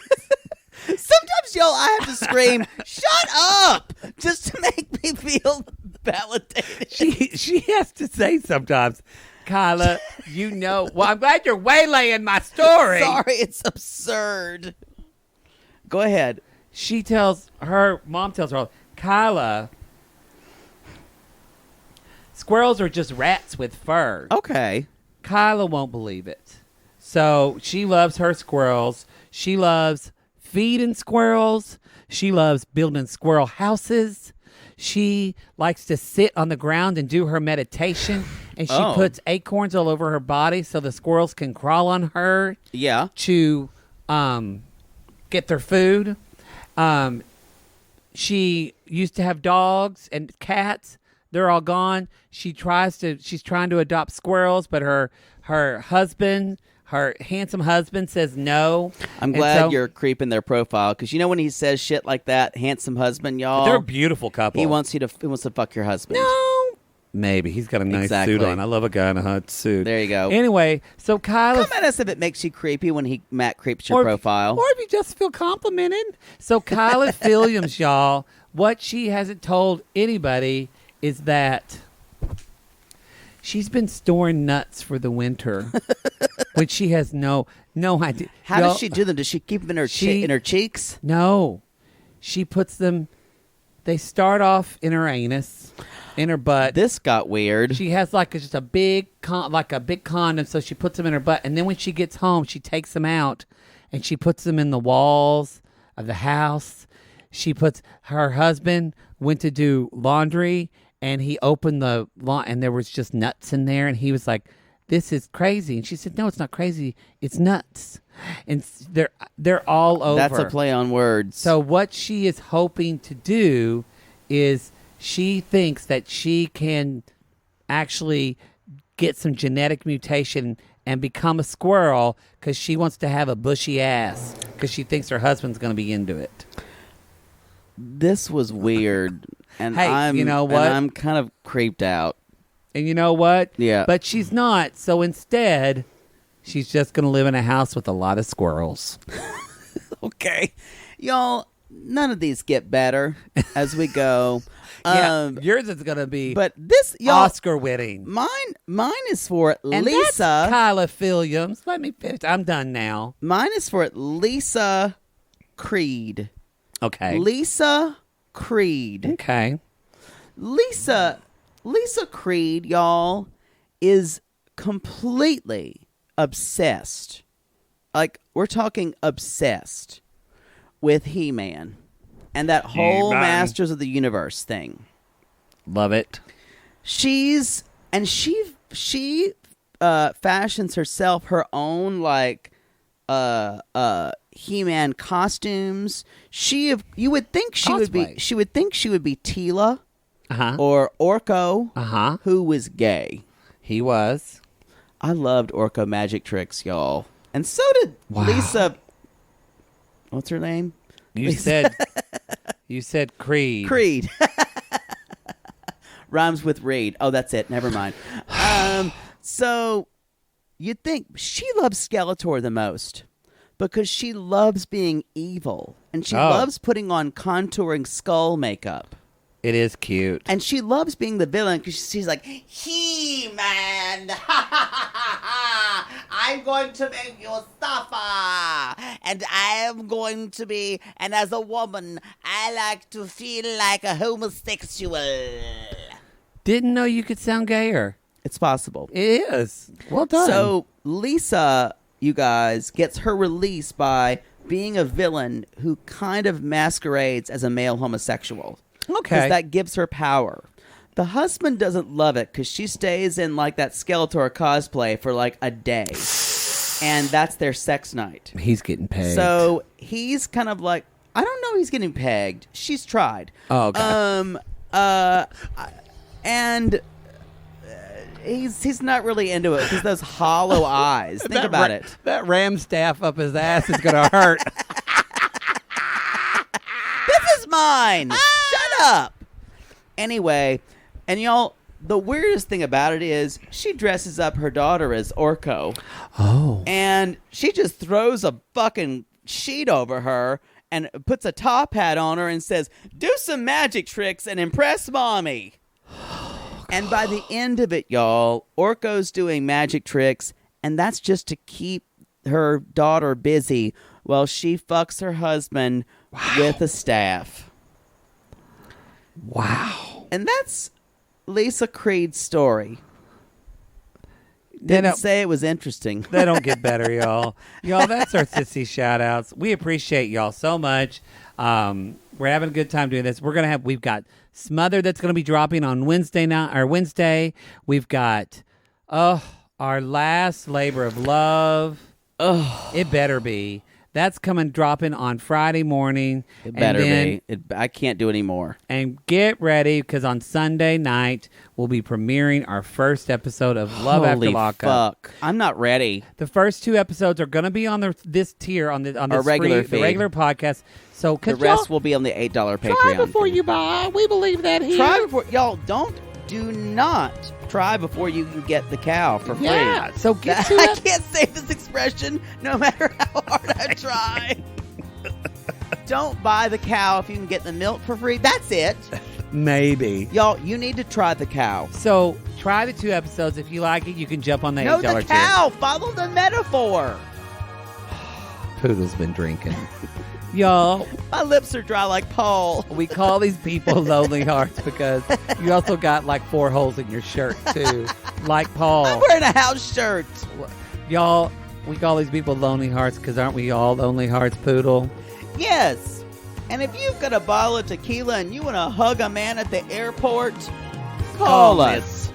Sometimes, y'all, I have to scream, shut up! Just to make me feel validated. She has to say sometimes, Kyla, you know... Well, I'm glad you're waylaying my story. Sorry, it's absurd. Go ahead. Mom tells her, Kyla, squirrels are just rats with fur. Okay. Kyla won't believe it. So she loves her squirrels. She loves feeding squirrels. She loves building squirrel houses. She likes to sit on the ground and do her meditation. And she puts acorns all over her body so the squirrels can crawl on her. Yeah. To get their food. She used to have dogs and cats. They're all gone. She's trying to adopt squirrels, but her husband, her handsome husband, says no. I'm glad you're creeping their profile, because you know when he says shit like that, handsome husband, y'all. They're a beautiful couple. He wants to fuck your husband. No. Maybe. He's got a nice suit on. I love a guy in a hot suit. There you go. Anyway, so Kyla... Come at us if it makes you creepy when Matt creeps your profile. Or if you just feel complimented. So Kyla Williams, y'all, what she hasn't told anybody is that She's been storing nuts for the winter, which she has no idea. How does she do them? Does she keep them in her cheeks? No, she puts them. They start off in her anus, in her butt. This got weird. She has just a big condom, so she puts them in her butt, and then when she gets home, she takes them out, and she puts them in the walls of the house. Her husband went to do laundry, and he opened the and there was just nuts in there, and he was like, "This is crazy," and she said, "No, it's not crazy. It's nuts." And they're all over. That's a play on words. So what she is hoping to do is she thinks that she can actually get some genetic mutation and become a squirrel because she wants to have a bushy ass because she thinks her husband's going to be into it. This was weird. And Hey, you know what? And I'm kind of creeped out. And you know what? Yeah. But she's not. So instead, she's just going to live in a house with a lot of squirrels. Okay. Y'all, none of these get better as we go. Yours is going to be But this, y'all, Oscar winning. Mine is for And Lisa. that's Kyla Williams. Let me finish. I'm done now. Mine is for Lisa Creed. Okay. Lisa Creed. Okay. Lisa Creed, y'all, is completely obsessed. Like, we're talking obsessed with He-Man and that whole He-Man. Masters of the Universe thing. Love it. She fashions herself her own He-Man costumes. You would think she would be Tila or Orko, who was gay. He was. I loved Orko magic tricks, y'all, and so did Lisa. What's her name? You said Creed. Creed. Rhymes with Reed. Oh, that's it. Never mind. So you'd think she loves Skeletor the most because she loves being evil and she loves putting on contouring skull makeup. It is cute. And she loves being the villain because she's like, He-Man, I'm going to make you suffer. And I am going to be, and as a woman, I like to feel like a homosexual. Didn't know you could sound gayer. It's possible. It is. Well done. So Lisa, you guys, gets her release by being a villain who kind of masquerades as a male homosexual. Okay. Because that gives her power. The husband doesn't love it because she stays in that Skeletor cosplay for a day. And that's their sex night. He's getting pegged. So he's kind of I don't know he's getting pegged. She's tried. Oh, okay. And he's not really into it because those hollow eyes. Think about it. That ram staff up his ass is going to hurt. This is mine. Shut up. Anyway, and y'all, the weirdest thing about it is she dresses up her daughter as Orko. Oh. And she just throws a fucking sheet over her and puts a top hat on her and says, "Do some magic tricks and impress mommy." And by the end of it, y'all, Orko's doing magic tricks, and that's just to keep her daughter busy while she fucks her husband with a staff. Wow. And that's Lisa Creed's story. Didn't say it was interesting. They don't get better, y'all. Y'all, that's our sissy shout-outs. We appreciate y'all so much. We're having a good time doing this. We've got Smother that's going to be dropping on Wednesday. We've got our last labor of love. Oh, It better be. That's dropping on Friday morning. it better be. I can't do any more. And get ready because on Sunday night we'll be premiering our first episode of Love After Holy Lockup. fuck. I'm not ready. The first 2 episodes are going to be on this tier on the regular the feed. regular podcast. So The rest will be on the $8 Patreon. try before you buy. We believe that here. Try before y'all do not try before you can get the cow for free. Yeah. So get to I it. can't say this expression no matter how hard I try. Don't buy the cow if you can get the milk for free. That's it. Maybe. Y'all, you need to try the cow. So try the 2 episodes. If you like it, you can jump on the No, $8 the tier. cow. Follow the metaphor. Poodle's been drinking. Y'all, My lips are dry like Paul. we call these people lonely hearts because you also got like 4 holes in your shirt too, like Paul. I'm wearing a house shirt. Y'all, we call these people lonely hearts because aren't we all lonely hearts, Poodle? Yes. And if you've got a bottle of tequila and you want to hug a man at the airport, call us.